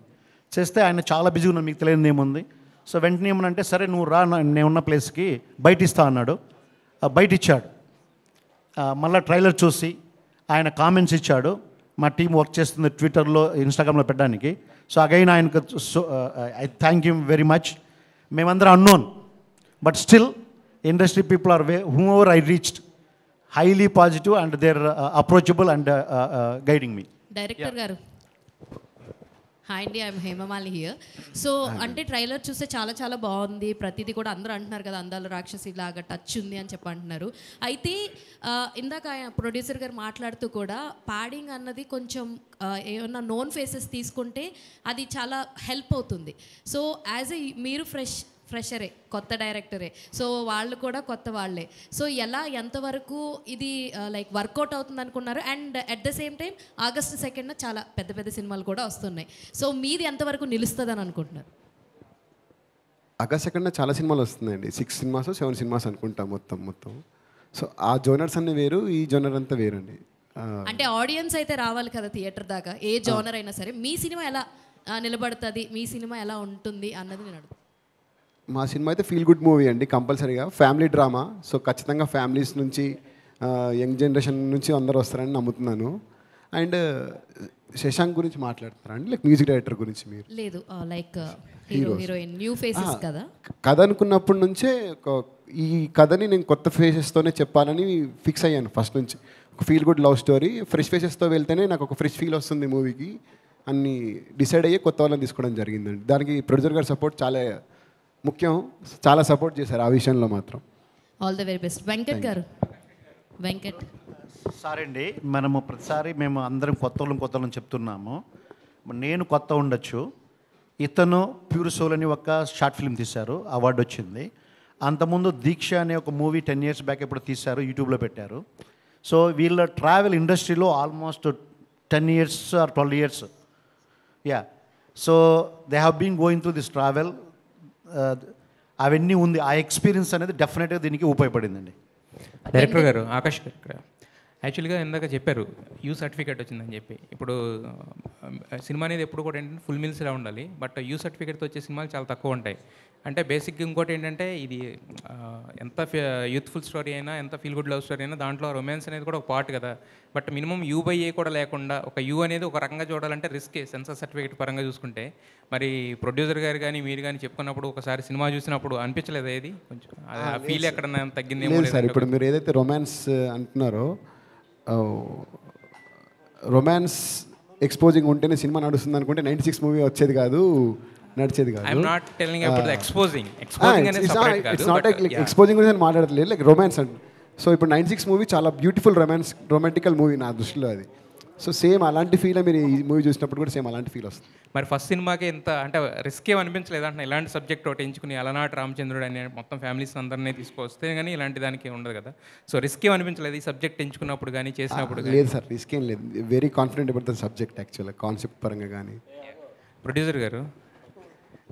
చేస్తే ఆయన చాలా బిజీగా ఉన్నారు, మీకు తెలియదు ఏముంది. సో వెంటనే ఏమనంటే, సరే నువ్వు రా, నేను ఉన్న ప్లేస్కి బయట ఇస్తా అన్నాడు. బయట ఇచ్చాడు. మళ్ళీ ట్రైలర్ చూసి ఆయన కామెంట్స్ ఇచ్చాడు. మా టీం వర్క్ చేస్తుంది ట్విట్టర్లో, ఇన్స్టాగ్రామ్లో పెట్టడానికి. సో అగైన్ ఆయనకు I thank you very much. మేమందరం unknown, but still industry people are whom ever I reached highly positive and they are approachable and guiding me. Director garu, hi అండి, I'm Hemamalini here. So అంటే trailer చూస్తే చాలా చాలా బాగుంది, ప్రతిదీ కూడా అందరూ అంటున్నారు కదా, అందాల రాక్షసి లాగా టచ్ ఉంది అని చెప్పి అంటున్నారు. అయితే ఇందాక ఆయన ప్రొడ్యూసర్ గారు మాట్లాడుతూ కూడా పాడింగ్ అన్నది కొంచెం ఏమన్నా నోన్ ఫేసెస్ తీసుకుంటే అది చాలా హెల్ప్ అవుతుంది. సో యాజ్ ఏ మీరు ఫ్రెషరే, కొత్త డైరెక్టరే, సో వాళ్ళు కూడా కొత్త వాళ్ళే. సో ఎంతవరకు ఇది లైక్ వర్కౌట్ అవుతుంది అనుకున్నారు? And at the same time August 2న చాలా పెద్ద పెద్ద సినిమాలు కూడా వస్తున్నాయి. సో మీది ఎంతవరకు నిలుస్తుంది అని అనుకుంటున్నారు? ఆగస్టు 2న చాలా సినిమాలు వస్తున్నాయండి, 6 సినిమాస్ 7 సినిమాస్ అనుకుంటా మొత్తం. సో ఆ జోనర్స్ అన్నీ వేరు, ఈ జోనర్ అంతా వేరండి. అంటే ఆడియన్స్ అయితే రావాలి కదా థియేటర్ దాకా, ఏ జోనర్ అయినా సరే. మీ సినిమా ఎలా నిలబడుతుంది, మీ సినిమా ఎలా ఉంటుంది అన్నది నేను అడుగుతాను. మా సినిమా అయితే ఫీల్ గుడ్ మూవీ అండి, కంపల్సరీగా ఫ్యామిలీ డ్రామా. సో ఖచ్చితంగా ఫ్యామిలీస్ నుంచి, యంగ్ జనరేషన్ నుంచి అందరూ వస్తారని నమ్ముతున్నాను. అండ్ శశాంక్ గురించి మాట్లాడతారా అండి, లైక్ మ్యూజిక్ డైరెక్టర్ గురించి? మీరు లేదు, like hero heroine new faces కదా. కథ అనుకున్నప్పటి నుంచే ఈ కథని నేను కొత్త ఫేసెస్తోనే చెప్పాలని ఫిక్స్ అయ్యాను ఫస్ట్ నుంచి. ఒక feel good love story, fresh ఫేసెస్తో వెళ్తేనే నాకు ఒక ఫ్రెష్ ఫీల్ వస్తుంది మూవీకి అన్ని డిసైడ్ అయ్యి కొత్త వాళ్ళని తీసుకోవడం జరిగిందండి. దానికి ప్రొడ్యూసర్ గారి సపోర్ట్ చాలా ముఖ్యం. చాలా సపోర్ట్ చేశారు ఆ విషయంలో మాత్రం. All the very best. Venkat గారు, వెంకట్. సారీ అండి, మనము ప్రతిసారి మేము అందరం కొత్తలను చెప్తున్నాము. నేను కొత్త ఉండొచ్చు, ఇతను ప్యూర్ సోల్ అని ఒక షార్ట్ ఫిల్మ్ తీశారు, అవార్డు వచ్చింది. అంతకుముందు దీక్ష అనే ఒక మూవీ 10 years బ్యాక్ ఎప్పుడు తీశారు, యూట్యూబ్లో పెట్టారు. సో వీళ్ళ ట్రావెల్ ఇండస్ట్రీలో almost 10 years or 12 years. Yeah, so they have been going through this travel. అవన్నీ ఉంది, ఆ ఎక్స్పీరియన్స్ అనేది డెఫినెట్గా దీనికి ఉపయోగపడిందండి. డైరెక్టర్ గారు, ఆకాష్ గారు ఇక్కడ యాక్చువల్గా ఇందాక చెప్పారు యూ సర్టిఫికేట్ వచ్చిందని చెప్పి. ఇప్పుడు సినిమా అనేది ఎప్పుడు కూడా ఏంటంటే ఫుల్ మీల్స్లా ఉండాలి, బట్ యూ సర్టిఫికేట్తో వచ్చే సినిమాలు చాలా తక్కువ ఉంటాయి. అంటే బేసిక్గా ఇంకోటి ఏంటంటే ఇది ఎంత యూత్ఫుల్ స్టోరీ అయినా, ఎంత ఫీల్ గుడ్ లవ్ స్టోరీ అయినా దాంట్లో రొమాన్స్ అనేది కూడా ఒక పార్ట్ కదా. బట్ మినిమం U/A కూడా లేకుండా ఒక యూ అనేది ఒక రకంగా చూడాలంటే రిస్కే సెన్సార్ సర్టిఫికేట్ పరంగా చూసుకుంటే. మరి ప్రొడ్యూసర్ గారు కానీ మీరు కానీ చెప్పుకున్నప్పుడు ఒకసారి సినిమా చూసినప్పుడు అనిపించలేదు ఏది కొంచెం ఆ ఫీల్ ఎక్కడన్నా తగ్గిందేమో? లేదు సార్, ఇప్పుడు మీరు ఏదైతే రొమాన్స్ అంటున్నారో, రొమాన్స్ ఎక్స్పోజింగ్ ఉంటేనే సినిమా నడుస్తుంది అనుకుంటే 96 మూవీ వచ్చేది కాదు, నడిచేది కాదు. I'm not telling about the exposing. Exposing అనేది సెపరేట్ కాదు. ఇట్స్ నాట్ లైక్ ఎక్స్పోజింగ్ గురించి మాట్లాడట్లేదు, లైక్ రొమాన్స్ అంటే. సో ఇప్పుడు 96 మూవీ చాలా బ్యూటిఫుల్ రొమాంటికల్ మూవీ నా దృష్టిలో అది. సో సేమ్ అలాంటి ఫీల్ మీరు ఈ మూవీ చూసినప్పుడు కూడా సేమ్ అలాంటి ఫీల్ వస్తుంది. మరి ఫస్ట్ సినిమాకి ఎంత అంటే రిస్క్ ఏం అనిపించలేదు అంటే ఇలాంటి సబ్జెక్ట్ ఒకటి ఎంచుకుని అలనాటి రామచంద్రుడు అనే మొత్తం ఫ్యామిలీస్ అందరినీ తీసుకొస్తే కానీ ఇలాంటి దానికి ఉండదు కదా. సో రిస్క్ ఏం అనిపించలేదు ఈ సబ్జెక్ట్ ఎంచుకున్నప్పుడు కానీ చేసినప్పుడు? లేదు సార్, రిస్క్ ఏం లేదు. Very confident about the subject యాక్చువల్గా, కాన్సెప్ట్ పరంగా కానీ. ప్రొడ్యూసర్ గారు,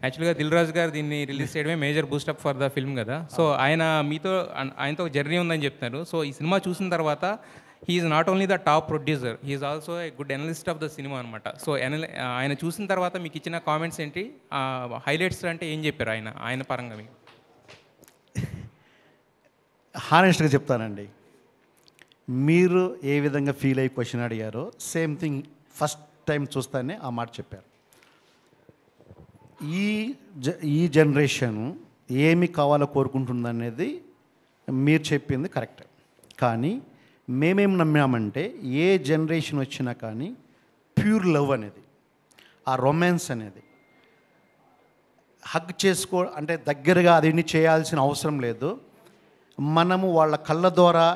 యాక్చువల్గా దిల్ రాజు గారు దీన్ని రిలీజ్ చేయడమే major boost up for the film కదా. సో ఆయనతో ఒక జర్నీ ఉందని చెప్తున్నారు. సో ఈ సినిమా చూసిన తర్వాత he is not only the top producer, he is also a good analyst of the cinema అనమాట. సో ఆయన చూసిన తర్వాత మీకు ఇచ్చిన కామెంట్స్ ఏంటి, హైలైట్స్ అంటే ఏం చెప్పారు ఆయన పరంగా మీకు? హానెస్ట్గా చెప్తానండి, మీరు ఏ విధంగా ఫీల్ అయ్యి క్వశ్చన్ అడిగారో సేమ్ థింగ్ ఫస్ట్ టైం చూస్తానే ఆ మాట చెప్పారు. ఈ జనరేషన్ ఏమి కావాలో కోరుకుంటుందనేది మీరు చెప్పింది కరెక్ట్. కానీ మేమేం నమ్మామంటే ఏ జనరేషన్ వచ్చినా కానీ ప్యూర్ లవ్ అనేది, ఆ రొమాన్స్ అనేది హగ్ అంటే దగ్గరగా అదేమి చేయాల్సిన అవసరం లేదు. మనము వాళ్ళ కళ్ళ ద్వారా,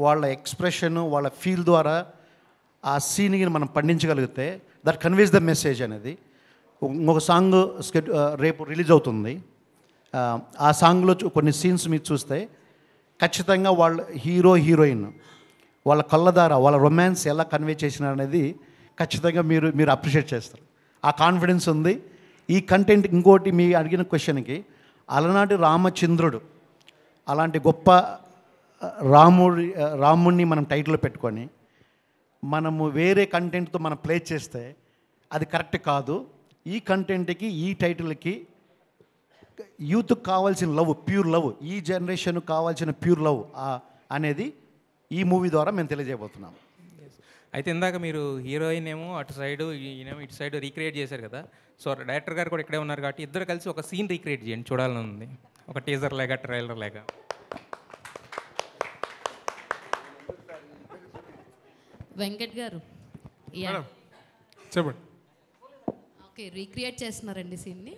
వాళ్ళ ఎక్స్ప్రెషను, వాళ్ళ ఫీల్ ద్వారా ఆ సీన్కి మనం పండించగలిగితే దట్ కన్వేస్ ద మెసేజ్ అనేది. ఇంకొక సాంగ్ రేపు రిలీజ్ అవుతుంది. ఆ సాంగ్లో కొన్ని సీన్స్ మీరు చూస్తే ఖచ్చితంగా వాళ్ళ హీరోయిన్ వాళ్ళ కళ్ళ ద్వారా వాళ్ళ రొమాన్స్ ఎలా కన్వే చేసినారు అనేది ఖచ్చితంగా మీరు అప్రిషియేట్ చేస్తారు. ఆ కాన్ఫిడెన్స్ ఉంది. ఈ కంటెంట్ ఇంకోటి మీ అడిగిన క్వశ్చన్కి, అలనాటి రామచంద్రుడు అలాంటి గొప్ప రాముడిని మనం టైటిల్లో పెట్టుకొని మనము వేరే కంటెంట్తో మనం ప్లే చేస్తే అది కరెక్ట్ కాదు. ఈ కంటెంట్కి, ఈ టైటిల్కి యూత్కి కావాల్సిన లవ్, ప్యూర్ లవ్, ఈ జనరేషన్కి కావాల్సిన ప్యూర్ లవ్ అనేది ఈ మూవీ ద్వారా మేము తెలియజేయబోతున్నాము. అయితే ఇందాక మీరు హీరోయిన్ ఏమో అటు సైడు, ఈయనేమో ఇటు సైడ్ రీక్రియేట్ చేశారు కదా. సో డైరెక్టర్ గారు కూడా ఇక్కడే ఉన్నారు కాబట్టి ఇద్దరు కలిసి ఒక సీన్ రీక్రియేట్ చేయండి, చూడాలని ఉంది. ఒక టీజర్ లేక ట్రైలర్ లేక. వెంకట్ గారు, చెప్పండి. ఓకే, రీక్రియేట్ చేస్తున్నారండి సీన్ని.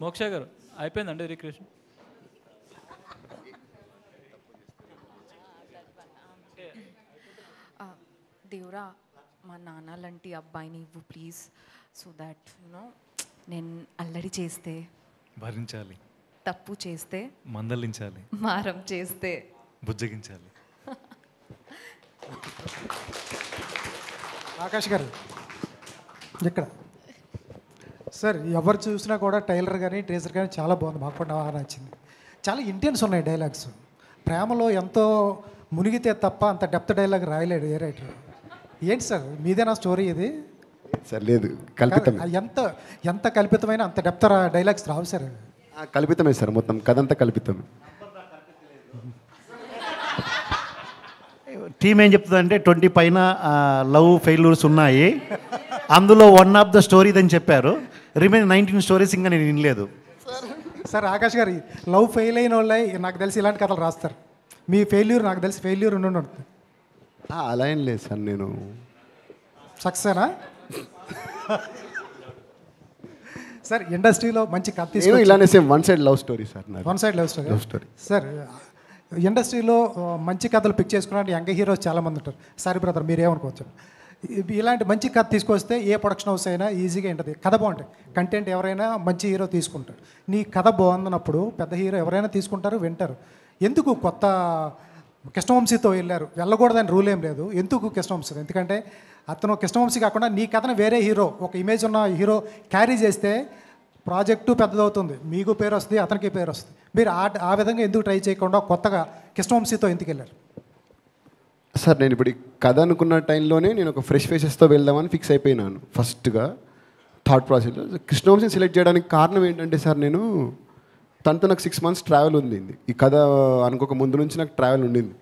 మోక్ష గారు, అయిపోయిందండి రీక్రియేషన్? దేవురా, మా నాన్న లాంటి అబ్బాయిని ఇవ్వు ప్లీజ్, సో దాట్ యునో నేను అల్లరి చేస్తే భరించాలి, తప్పు చేస్తే మందలించాలి, మారం చేస్తే బుజ్జగించాలి. ఆకాష్ గారు ఇక్కడ సార్, ఎవరు చూసినా కూడా ట్రైలర్ కానీ టీజర్ కానీ చాలా బాగుంది, మాకు కూడా బాగా నచ్చింది. చాలా ఇంటెన్స్ ఉన్నాయి డైలాగ్స్. ప్రేమలో ఎంతో మునిగితే తప్ప అంత డెప్త్ డైలాగ్ రాయలేడు ఏ రైటర్. ఏంటి సార్ మీదేనా స్టోరీ ఇది? సార్ లేదు, కల్పితం. ఎంత ఎంత కల్పితమైన అంత డెప్త్ డైలాగ్స్ రావు సార్. కల్పితమే సార్, మొత్తం కథ అంతా కల్పితమే. టీం ఏం చెప్తుందంటే 20 పైన లవ్ ఫెయిల్యూర్స్ ఉన్నాయి, అందులో వన్ ఆఫ్ ద స్టోరీ అని చెప్పారు. రిమైన్ 19 స్టోరీస్ ఇంకా నేను వినలేదు. సార్ ఆకాష్ గారు లవ్ ఫెయిల్ అయిన వాళ్ళే నాకు తెలిసి ఇలాంటి కథలు రాస్తారు. మీ ఫెయిల్యూర్ నాకు తెలిసి ఫెయిల్యూర్ ఉండి ఉంటుంది. అలా ఏం లేదు సార్, నేను సక్సెనా సార్? ఇండస్ట్రీలో మంచి కథ నేను తీసుకొని ఇలానే same one side love story sir. One side love story sir. ఇండస్ట్రీలో మంచి కథలు పిక్ చేసుకున్న యంగ్ హీరోస్ చాలామంది ఉంటారు. సారీ బ్రదర్ మీరేమనుకోవచ్చు. ఇలాంటి మంచి కథ తీసుకొస్తే ఏ ప్రొడక్షన్ హౌస్ అయినా ఈజీగా ఉంటుంది. కథ బాగుంటుంది, కంటెంట్ ఎవరైనా మంచి హీరో తీసుకుంటారు. నీ కథ బాగుందన్నప్పుడు పెద్ద హీరో ఎవరైనా తీసుకుంటారు, వింటారు. ఎందుకు కొత్త కృష్ణవంశీతో వెళ్ళారు? వెళ్ళకూడదని రూల్ ఏం లేదు. ఎందుకు కృష్ణవంశీ? ఎందుకంటే అతను కృష్ణవంశీ కాకుండా నీ కథను వేరే హీరో, ఒక ఇమేజ్ ఉన్న హీరో క్యారీ చేస్తే ప్రాజెక్టు పెద్దదవుతుంది, మీకు పేరు వస్తుంది, అతనికి పేరు వస్తుంది. మీరు ఆ విధంగా ఎందుకు ట్రై చేయకుండా కొత్తగా కృష్ణవంశీతో ఎందుకు వెళ్ళారు? సార్ నేను ఇప్పుడు ఈ కథ అనుకున్న టైంలోనే నేను ఒక ఫ్రెష్ ఫేసెస్తో వెళ్దామని ఫిక్స్ అయిపోయినాను. ఫస్ట్గా థాట్ ప్రాసెస్లో కృష్ణవంశీని సెలెక్ట్ చేయడానికి కారణం ఏంటంటే సార్, నేను తనతో నాకు 6 months ట్రావెల్ ఉంది. ఈ కథ అనుకోక ముందు నుంచి నాకు ట్రావెల్ ఉండింది.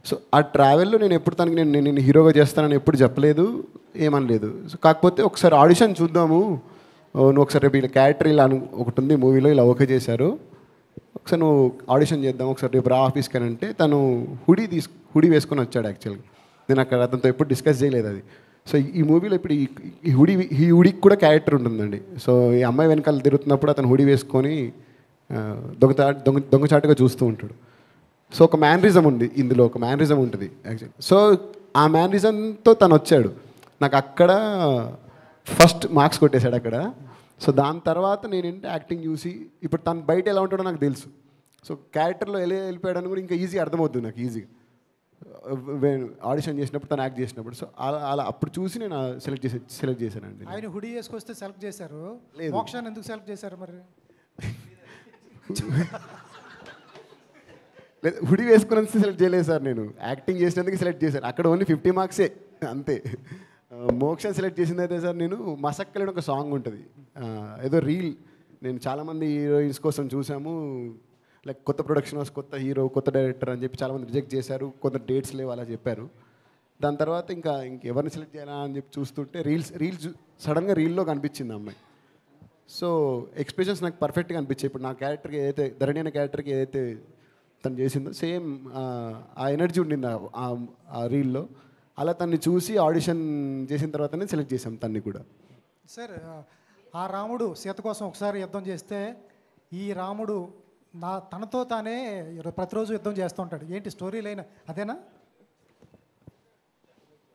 సో ఆ ట్రావెల్లో నేను ఎప్పుడు తనకి నేను హీరోగా చేస్తానని ఎప్పుడు చెప్పలేదు, ఏమనలేదు. సో కాకపోతే ఒకసారి ఆడిషన్ చూద్దాము, నువ్వు ఒకసారి రేపు ఇలా క్యారెక్టర్ ఇలా ఒకటి ఉంది మూవీలో, ఇలా ఓకే చేశారు, ఒకసారి నువ్వు ఆడిషన్ చేద్దాం, ఒకసారి రేపు రా ఆఫీస్కి అని అంటే తను హుడీ వేసుకొని వచ్చాడు. యాక్చువల్గా నేను అక్కడ అతనితో ఎప్పుడు డిస్కస్ చేయలేదు అది. సో ఈ మూవీలో ఇప్పుడు ఈ హుడీకి కూడా క్యారెక్టర్ ఉంటుందండి. సో ఈ అమ్మాయి వెనకాల తిరుగుతున్నప్పుడు అతను హుడీ వేసుకొని దొంగచాటుగా చూస్తూ ఉంటాడు. సో ఒక మ్యానరిజం ఉంది ఇందులో, ఒక మ్యానరిజం ఉంటుంది యాక్చువల్లీ. సో ఆ మ్యానరిజంతో తను వచ్చాడు. నాకు అక్కడ ఫస్ట్ మార్క్స్ కొట్టేశాడు అక్కడ. సో దాని తర్వాత నేనంటే యాక్టింగ్ చూసి ఇప్పుడు తను బయట ఎలా ఉంటాడో నాకు తెలుసు. సో క్యారెక్టర్లో వెళ్ళిపోయాడని కూడా ఇంకా ఈజీగా అర్థమవుతుంది నాకు, ఈజీగా ఆడిషన్ చేసినప్పుడు తను యాక్ట్ చేసినప్పుడు. సో అలా అప్పుడు చూసి నేను సెలెక్ట్ చేశానండి. ఆయన హుడీ వేసుకొస్తే సెలెక్ట్ చేశారు, మోక్షాన్ని ఎందుకు సెలెక్ట్ చేశారు మరి? లేదు, హుడీ వేసుకుని సెలెక్ట్ చేయలేదు సార్, నేను యాక్టింగ్ చేసినందుకు సెలెక్ట్ చేశాను. అక్కడ ఓన్లీ 50 marks అంతే. మోక్షాన్ని సెలెక్ట్ చేసింది అయితే సార్, నేను మసక్కలేని ఒక సాంగ్ ఉంటుంది, ఏదో రీల్ నేను చాలామంది హీరోయిన్స్ కోసం చూసాము, లైక్ కొత్త ప్రొడక్షన్ హౌస్, కొత్త హీరో, కొత్త డైరెక్టర్ అని చెప్పి చాలామంది రిజెక్ట్ చేశారు, కొంత డేట్స్ లేవు అలా చెప్పారు. దాని తర్వాత ఇంకెవరిని సెలెక్ట్ చేయాలా అని చెప్పి చూస్తుంటే రీల్స్ సడన్గా రీల్లో కనిపించింది అమ్మాయి. సో ఎక్స్ప్రెషన్స్ నాకు పర్ఫెక్ట్గా అనిపించాయి. ఇప్పుడు నా క్యారెక్టర్కి ఏదైతే ధరణి అనే క్యారెక్టర్కి ఏదైతే తను చేసిందో సేమ్ ఆ ఎనర్జీ ఉండింది ఆ రీల్లో. అలా తన్ని చూసి ఆడిషన్ చేసిన తర్వాతనే సెలెక్ట్ చేసాం తన్ని కూడా. సార్ ఆ రాముడు సీత కోసం ఒకసారి యుద్ధం చేస్తే ఈ రాముడు తనతో తానే ప్రతిరోజు యుద్ధం చేస్తూ ఉంటాడు. ఏంటి స్టోరీ లైన్ అదేనా?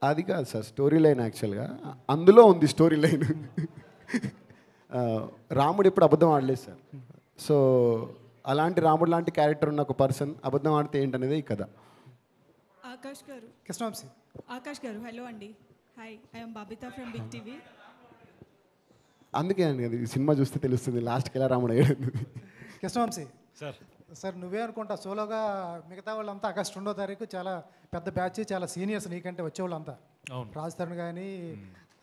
అది కాదు సార్ స్టోరీ లైన్, యాక్చువల్గా అందులో ఉంది స్టోరీ లైన్. రాముడు ఎప్పుడు అబద్ధం ఆడలేదు సార్. సో అలాంటి రాముడు లాంటి క్యారెక్టర్ ఉన్న ఒక పర్సన్ అబద్ధం ఆడితే ఏంటనేది ఈ కథ. ఆకాష్ గారు, కృష్ణవంశీ. ఆకాష్ గారు హలో అండి. Hi, I'm Babitha from Big TV. అందుకే అండి అది సినిమా చూస్తే తెలుస్తుంది లాస్ట్కి ఎలా రాముడు అయ్యాడు. కృష్ణవంశీ సార్ నువ్వే అనుకుంటా సోలోగా, మిగతా వాళ్ళంతా ఆగస్టు 2వ తారీఖు చాలా పెద్ద బ్యాచ్, చాలా సీనియర్స్ నీకంటే వచ్చేవాళ్ళంతా. రాజ్ తరుణ్ కానీ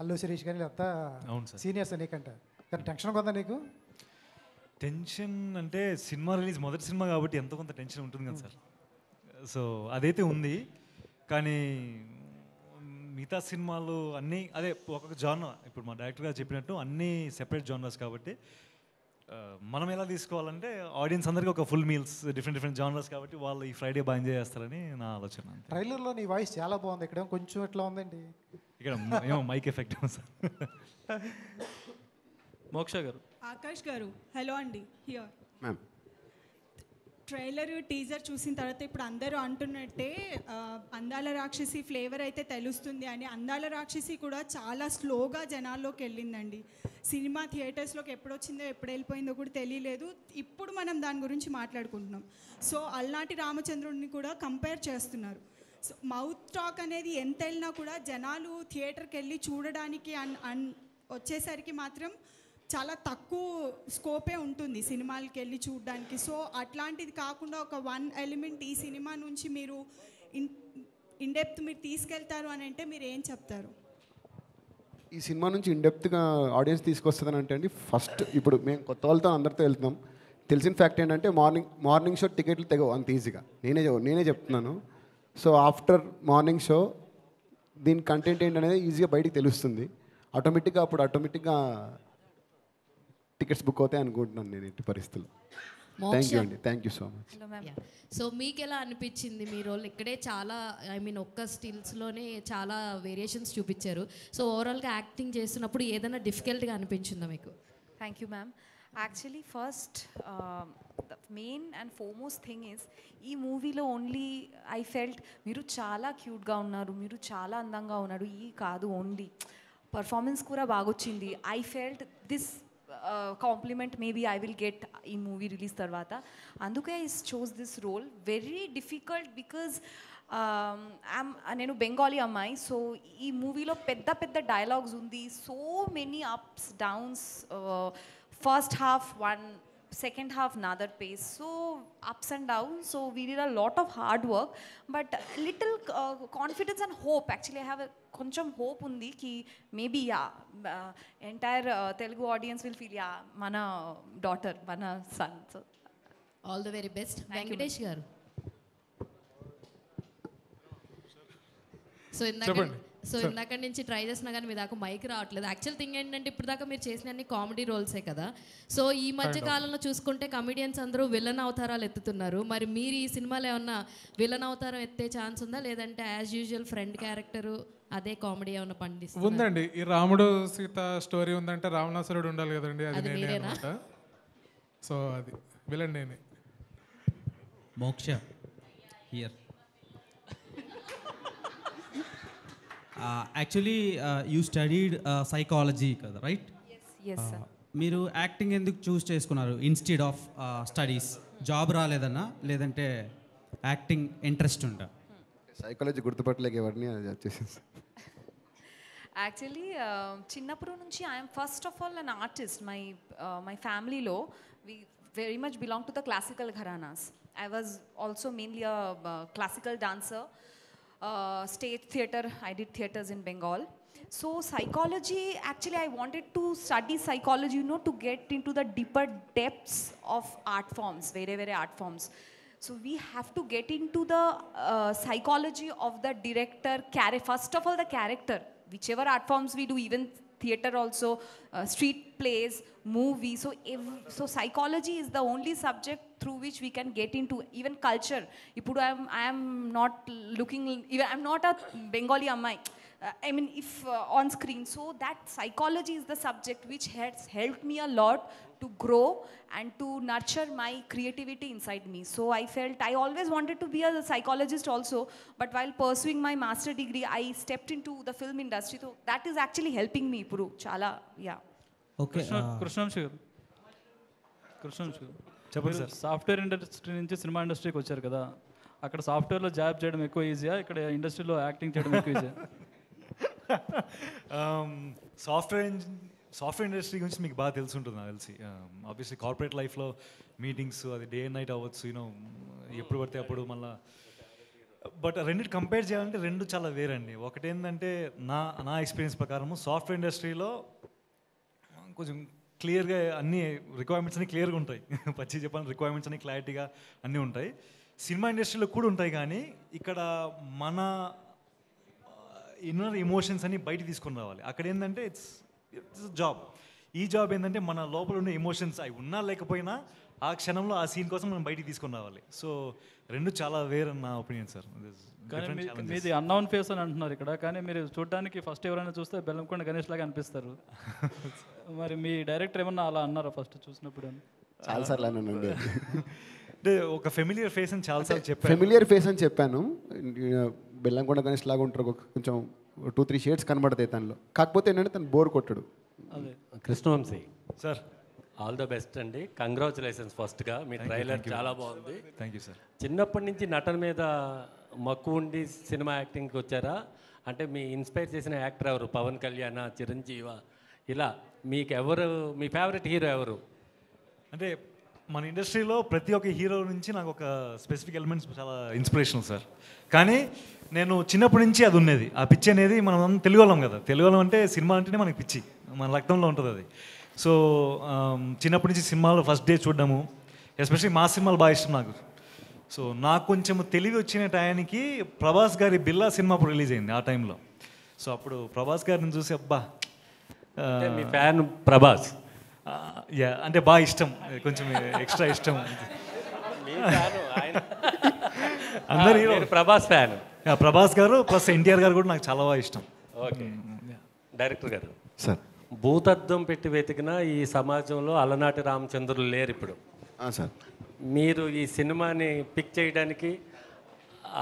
అల్లు శిరీష్ కానీ అంతా సీనియర్స్ నీకంటే. కానీ టెన్షన్ కొందా నీకు? టెన్షన్ అంటే సినిమా రిలీజ్ మొదటి సినిమా కాబట్టి ఎంతో కొంత టెన్షన్ ఉంటుంది కదా సార్. సో అదైతే ఉంది. కానీ మిగతా సినిమాలు అన్నీ అదే ఒక్కొక్క జానర్, ఇప్పుడు మా డైరెక్టర్ గారు చెప్పినట్టు అన్నీ సెపరేట్ జానర్స్ కాబట్టి మనం ఎలా తీసుకోవాలంటే ఆడియన్స్ అందరికీ ఒక ఫుల్ మీల్స్ డిఫరెంట్ జానర్స్ కాబట్టి వాళ్ళు ఈ ఫ్రైడే బాగా ఎంజాయ్ చేస్తారని నా ఆలోచన. ట్రైలర్లో నీ వాయిస్ చాలా బాగుంది, ఇక్కడ కొంచెం ఎట్లా ఉందండి? ఇక్కడ ఏమో మైక్ ఎఫెక్ట్ సార్. మోక్ష గారు. ఆకాష్ గారు హలో అండి. Here ma'am. ట్రైలర్ టీజర్ చూసిన తర్వాత ఇప్పుడు అందరూ అంటున్నట్టే అందాల రాక్షసి ఫ్లేవర్ అయితే తెలుస్తుంది అని. అందాల రాక్షసి కూడా చాలా స్లోగా జనాల్లోకి వెళ్ళిందండి. సినిమా థియేటర్స్లోకి ఎప్పుడు వచ్చిందో ఎప్పుడు వెళ్ళిపోయిందో కూడా తెలియలేదు. ఇప్పుడు మనం దాని గురించి మాట్లాడుకుంటున్నాం. సో అల్నాటి రామచంద్రుడిని కూడా కంపేర్ చేస్తున్నారు. సో మౌత్ టాక్ అనేది ఎంత వెళ్ళినా కూడా జనాలు థియేటర్కి వెళ్ళి చూడడానికి వచ్చేసరికి మాత్రం చాలా తక్కువ స్కోపే ఉంటుంది సినిమాలకి వెళ్ళి చూడడానికి. సో అట్లాంటిది కాకుండా ఒక 1 ఎలిమెంట్ ఈ సినిమా నుంచి మీరు ఇన్ డెప్త్ మీరు తీసుకెళ్తారు అని అంటే మీరు ఏం చెప్తారు? ఈ సినిమా నుంచి ఇన్డెప్త్గా ఆడియన్స్ తీసుకొస్తుందని అంటే అండి, ఫస్ట్ ఇప్పుడు మేము కొత్త వాళ్ళతో అందరితో వెళ్తున్నాం. తెలిసిన ఫ్యాక్ట్ ఏంటంటే మార్నింగ్ షో టికెట్లు తెగవు అంత ఈజీగా. నేనే చెప్తున్నాను. సో ఆఫ్టర్ మార్నింగ్ షో దీని కంటెంట్ ఏంటనేది ఈజీగా బయటికి తెలుస్తుంది. ఆటోమేటిక్గా టికెట్స్ బుక్ అవుతాయి అనుకుంటున్నాను నేను ఎట్టి పరిస్థితుల్లో. థ్యాంక్ యూ అండి, thank you so much. So మీకు ఎలా అనిపించింది? మీ రోల్ ఇక్కడే చాలా ఒక్క స్టిల్స్లోనే చాలా వేరియేషన్స్ చూపించారు. సో ఓవరాల్గా యాక్టింగ్ చేస్తున్నప్పుడు ఏదైనా డిఫికల్ట్గా అనిపించిందా మీకు? Thank you ma'am. Actually first the main and foremost thing is ఈ మూవీలో ఓన్లీ ఐ ఫెల్ట్ మీరు చాలా క్యూట్గా ఉన్నారు, మీరు చాలా అందంగా ఉన్నారు, ఈ కాదు ఓన్లీ పర్ఫార్మెన్స్ కూడా బాగొచ్చింది. I felt this compliment maybe I will get ఈ మూవీ రిలీజ్ తర్వాత. అందుకే I chose this role. Very difficult because నేను బెంగాలీ అమ్మాయి. సో ఈ మూవీలో పెద్ద పెద్ద డైలాగ్స్ ఉంది, so many ups downs. First half one, second half another pace, so ups and downs. So we did a lot of hard work, but little confidence and hope. Actually I have a koncham hope undi ki maybe entire Telugu audience will feel mana daughter, mana son. So all the very best. Venkatesh garu. So ఇందాక నుంచి try చేసినా కానీ మీ దాకా mic రావట్లేదు. Actual thing ఏంటంటే ఇప్పుడు దాకా మీరు చేసిన అన్ని కామెడీ రోల్సే కదా. సో ఈ మధ్య కాలంలో చూసుకుంటే కమెడియన్స్ అందరూ విలన్ అవతారాలు ఎత్తుతున్నారు. మరి మీరు ఈ సినిమాలో ఏమన్నా విలన్ అవతారం ఎత్తే ఛాన్స్ ఉందా, లేదంటే యాజ్ యూజువల్ ఫ్రెండ్ క్యారెక్టరు అదే కామెడీ ఏమన్నా పండిస్తుంది? ఉందండి. ఈ రాముడు సీత స్టోరీ ఉందంటే రావణాసురుడు ఉండాలి కదండి, అది నేనే అన్నమాట. సో అది విలన్ నేనే. Moksha here. Actually you studied psychology కదా, రైట్? yes sir. మీరు యాక్టింగ్ ఎందుకు చూస్ చేసుకున్నారు ఇన్స్టెడ్ ఆఫ్ స్టడీస్? జాబ్ రాలేదన్నా, లేదంటే యాక్టింగ్ ఇంట్రెస్ట్ ఉందా? సైకాలజీ గుర్తుపట్టలేక ఎవరిని వచ్చేసింది. యాక్చువల్లీ చిన్నప్పటి నుంచి I'm first of all an artist. My ఫ్యామిలీలో we very much belong to the classical gharanas. I was also mainly a classical dancer. Stage theatre, I did theatres in Bengal. So psychology, actually I wanted to study psychology, to get into the deeper depths of art forms, very art forms. So we have to get into the psychology of the director, first of all the character, whichever art forms we do, even theatre also, street plays, movies. So psychology is the only subject through which we can get into even culture. Ipudu I am not looking, even I'm not a Bengali ammai. If on screen. So that psychology is the subject which has helped me a lot to grow and to nurture my creativity inside me. So I felt I always wanted to be a psychologist also, but while pursuing my master degree, I stepped into the film industry. So that is actually helping me ఇప్పుడు చాలా. Okay, Krishna Vamsi గారు చెప్పండి sir. Software industry నుంచి cinema ఇండస్ట్రీకి వచ్చారు కదా, అక్కడ సాఫ్ట్వేర్లో జాబ్ చేయడం ఎక్కువ ఈజీయా, ఇక్కడ ఇండస్ట్రీలో యాక్టింగ్ చేయడం ఎక్కువ ఈజీయా? సాఫ్ట్వేర్ ఇండస్ట్రీ గురించి మీకు బాగా తెలిసి ఉంటుంది నాకు తెలిసి. ఆబ్వియస్లీ కార్పొరేట్ లైఫ్లో మీటింగ్స్ అది డే అండ్ నైట్ అవ్వచ్చు, ఎప్పుడు పడితే అప్పుడు మళ్ళీ. బట్ రెండింటి కంపేర్ చేయాలంటే రెండు చాలా వేరండి. ఒకటి ఏంటంటే నా ఎక్స్పీరియన్స్ ప్రకారము సాఫ్ట్వేర్ ఇండస్ట్రీలో కొంచెం క్లియర్గా అన్ని రిక్వైర్మెంట్స్ అన్ని క్లియర్గా ఉంటాయి. పచ్చి చెప్పాలని రిక్వైర్మెంట్స్ అన్ని క్లారిటీగా అన్నీ ఉంటాయి. సినిమా ఇండస్ట్రీలో కూడా ఉంటాయి, కానీ ఇక్కడ మన ఇన్నర్ ఎమోషన్స్ అన్ని బయట తీసుకొని రావాలి. అక్కడ ఏంటంటే ఇట్స్ జాబ్. ఈ జాబ్ ఏంటంటే మన లోపల ఉండే ఎమోషన్స్ అవి ఉన్నా లేకపోయినా ఆ క్షణంలో ఆ సీన్ కోసం మనం బయటికి తీసుకొని రావాలి. సో రెండు చాలా వేరే నా ఒపీనియన్ సార్. కానీ మీది అన్నౌన్ ఫేస్ అని అంటున్నారు ఇక్కడ, కానీ మీరు చూడడానికి ఫస్ట్ ఎవరైనా చూస్తే బెల్లంకొండ గణేష్ లాగా అనిపిస్తారు. మరి మీ డైరెక్టర్ ఏమన్నా అలా అన్నారా ఫస్ట్ చూసినప్పుడు? చాలాసార్లు అన్నానండి. అంటే ఒక ఫెమిలియర్ ఫేస్ అని చాలాసార్లు చెప్పాను. ఫెమిలియర్ ఫేస్ అని చెప్పాను. బెల్లంకొండ గణేష్ లాగా ఉంటారు, కొంచెం 2-3 షేడ్స్ కనబడతాయి తనలో. కాకపోతే ఏంటంటే తను బోర్ కొట్టాడు. Krishna Vamsi sir, all the best అండి. కంగ్రాచులేషన్స్ ఫస్ట్గా. మీ ట్రైలర్ చాలా బాగుంది. Thank you sir. చిన్నప్పటి నుంచి నటన మీద మక్కువ ఉండి సినిమా యాక్టింగ్కి వచ్చారా? అంటే మీ ఇన్స్పైర్ చేసిన యాక్టర్ ఎవరు? పవన్ కళ్యాణ్, చిరంజీవ, ఇలా మీకు ఎవరు మీ ఫేవరెట్ హీరో ఎవరు? అంటే మన ఇండస్ట్రీలో ప్రతి ఒక్క హీరో నుంచి నాకు ఒక స్పెసిఫిక్ ఎలిమెంట్స్ చాలా ఇన్స్పిరేషనల్ సార్. కానీ నేను చిన్నప్పటి నుంచి అది ఉన్నది, ఆ పిచ్చి అనేది మనం తెలుగు వాళ్ళం కదా, తెలుగు వాళ్ళం అంటే సినిమా అంటేనే మనకి పిచ్చి, మన రక్తంలో ఉంటుంది అది. సో చిన్నప్పటి నుంచి సినిమాలు ఫస్ట్ డే చూడడము, ఎస్పెషల్లీ మా సినిమాలు బాగా ఇష్టం నాకు. సో నాకు కొంచెం తెలివి వచ్చిన టయానికి ప్రభాస్ గారి బిల్లా సినిమా అప్పుడు రిలీజ్ అయింది ఆ టైంలో. సో అప్పుడు ప్రభాస్ గారిని చూసి అబ్బా మీ ఫ్యాన్ ప్రభాస్, యా అంటే బాగా ఇష్టం, కొంచెం ఎక్స్ట్రా ఇష్టం. అందరు హీరో ప్రభాస్ ఫ్యాన్. ప్రభాస్ గారు ప్లస్ ఎన్టీఆర్ గారు కూడా నాకు చాలా బాగా ఇష్టం. ఓకే డైరెక్టర్ గారు సార్, భూతద్దం పెట్టి వెతికినా ఈ సమాజంలో అలనాటి రామచంద్రులు లేరు ఇప్పుడు. సార్ మీరు ఈ సినిమాని పిక్ చేయడానికి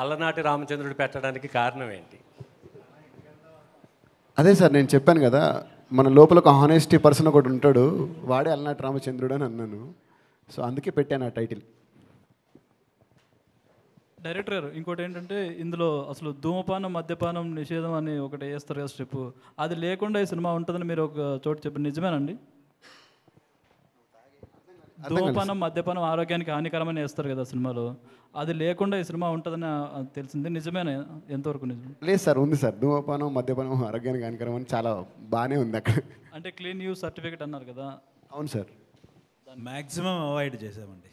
అలనాటి రామచంద్రుడు పెట్టడానికి కారణం ఏంటి? అదే సార్, నేను చెప్పాను కదా, మన లోపల ఒక హానెస్టీ పర్సన్ ఒకటి ఉంటాడు, వాడే అలనాటి రామచంద్రుడు అని అన్నాను. సో అందుకే పెట్టాను ఆ టైటిల్. డైరెక్టర్ గారు ఇంకోటి ఏంటంటే ఇందులో అసలు ధూమపానం మద్యపానం నిషేధం అని ఒకటి వేస్తారు కదా స్టెప్, అది లేకుండా ఈ సినిమా ఉంటుందని మీరు ఒక చోట చెప్పారు, నిజమేనండి? ధూమపానం మద్యపానం ఆరోగ్యానికి హానికరమని వేస్తారు కదా సినిమాలో, అది లేకుండా ఈ సినిమా ఉంటుందని తెలిసింది, నిజమేనా? ఎంతవరకు నిజం? లేదు సార్, ఉంది సార్. ధూమపానం మద్యపానం ఆరోగ్యానికి హానికరం అని చాలా బాగానే ఉంది అక్కడ. అంటే క్లీన్ యూస్ సర్టిఫికేట్ అన్నారు కదా. అవును సార్, మ్యాక్సిమం అవాయిడ్ చేసామండి.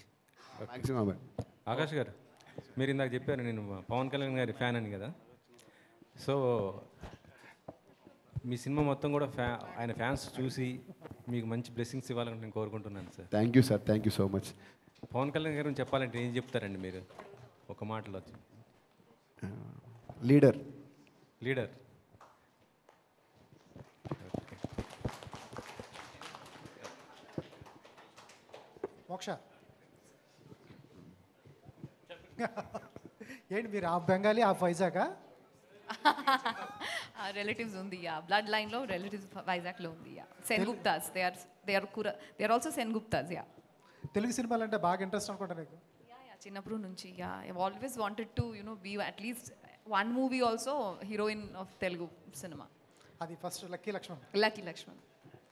Maximum avoid. ఆకాష్ గారు, మీరు ఇందాక చెప్పారు నేను పవన్ కళ్యాణ్ గారి ఫ్యాన్ అని కదా. సో మీ సినిమా మొత్తం కూడా ఆయన ఫ్యాన్స్ చూసి మీకు మంచి బ్లెస్సింగ్స్ ఇవ్వాలని నేను కోరుకుంటున్నాను sir. Thank you sir, thank you so much. Pavan Kalyan garu చెప్పాలంటే ఏం చెప్తారండి మీరు ఒక మాటలో? లీడర్. లీడర్. మోక్ష ఏంటి మీరు ఆ బెంగాలీ ఆ వైజాగా? రిలేటివ్స్ ఉంది, యా బ్లడ్ లైన్ లో రిలేటివ్స్ వైజాగ్లో ఉంది, yeah Senguptas. They are also Senguptas, yeah. Telugu సినిమాలు అంటే బాగా ఇంట్రెస్ట్ అనుకుంటా నీకు? చిన్నప్పుడు నుంచి, yeah I always wanted to be at least one movie also heroine of Telugu cinema. అది first lucky Lakshman. Lucky Lakshman.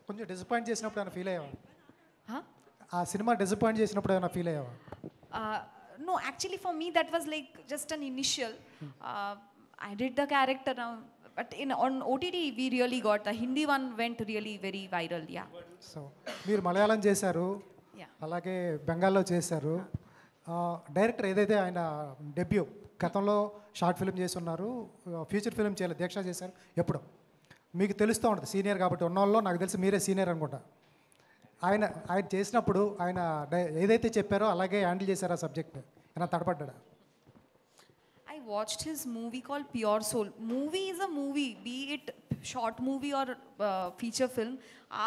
కొంచెం డిసప్పాయింట్ చేసినప్పుడు ఏమైనా ఫీల్ అయ్యావా? ఆ సినిమా డిసప్పాయింట్ చేసినప్పుడు ఏమైనా ఫీల్ అయ్యావా? No, actually for me that was like just an initial. I did the character now, but on OTT we really got the Hindi one went really very viral, yeah. So మీరు మలయాళం చేశారు, అలాగే బెంగాల్లో చేశారు. Director ఏదైతే ఆయన debut గతంలో short film చేసి ఉన్నారు, ఫ్యూచర్ ఫిల్మ్ చేయలేదు, దీక్ష చేశారు. ఎప్పుడు మీకు తెలుస్తూ ఉంటుంది సీనియర్ కాబట్టి, ఉన్న వాళ్ళు నాకు తెలిసి మీరే సీనియర్ అనుకుంటా. ఆయన చేసినప్పుడు ఆయన ఏదైతే చెప్పారో అలాగే హ్యాండిల్ చేశారు ఆ సబ్జెక్ట్, ఏమైనా తడపడ్డా? I watched his movie called Pure Soul. Movie is a movie, be it short movie or feature film.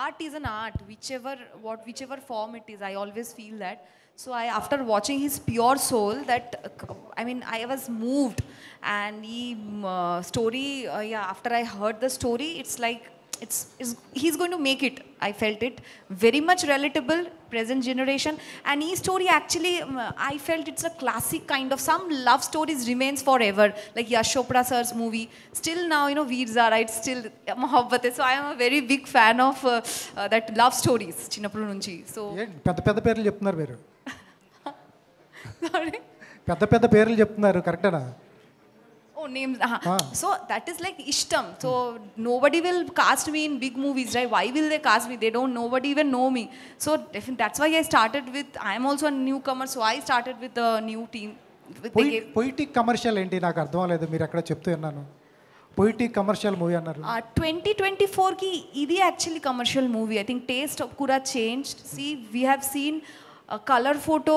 Art is an art, whichever form it is. I always feel that. So after watching his Pure Soul, I was moved, and the story, after I heard the story, it's like he's going to make it. I felt it very much relatable, present generation, and his story actually I felt it's a classic kind of, some love stories remains forever, like Yash Chopra sir's movie still now, Veer Zara, it's still Mohabbat hai. So I am a very big fan of that love stories చిన్నప్పుడు నుంచి. So పెద్ద పేర్లు చెప్తున్నారు మీరు. పెద్ద పేర్లు చెప్తున్నారు, కరెక్టేనా? Oh, names. So that is like ishtam. So nobody will cast me in big movies, right? Why will they cast me? They don't. Nobody even know me. So that's why I started with. I am also a newcomer, so I started with the new team. Poetic commercial ఏంటి నాకు అర్థం లేదు, మీరు ఎక్కడ చెప్తూ ఉన్నాను. Poetic commercial movie అన్నారు. 2024 ki idi actually commercial movie. I think taste kura changed. See, we have seen a color photo,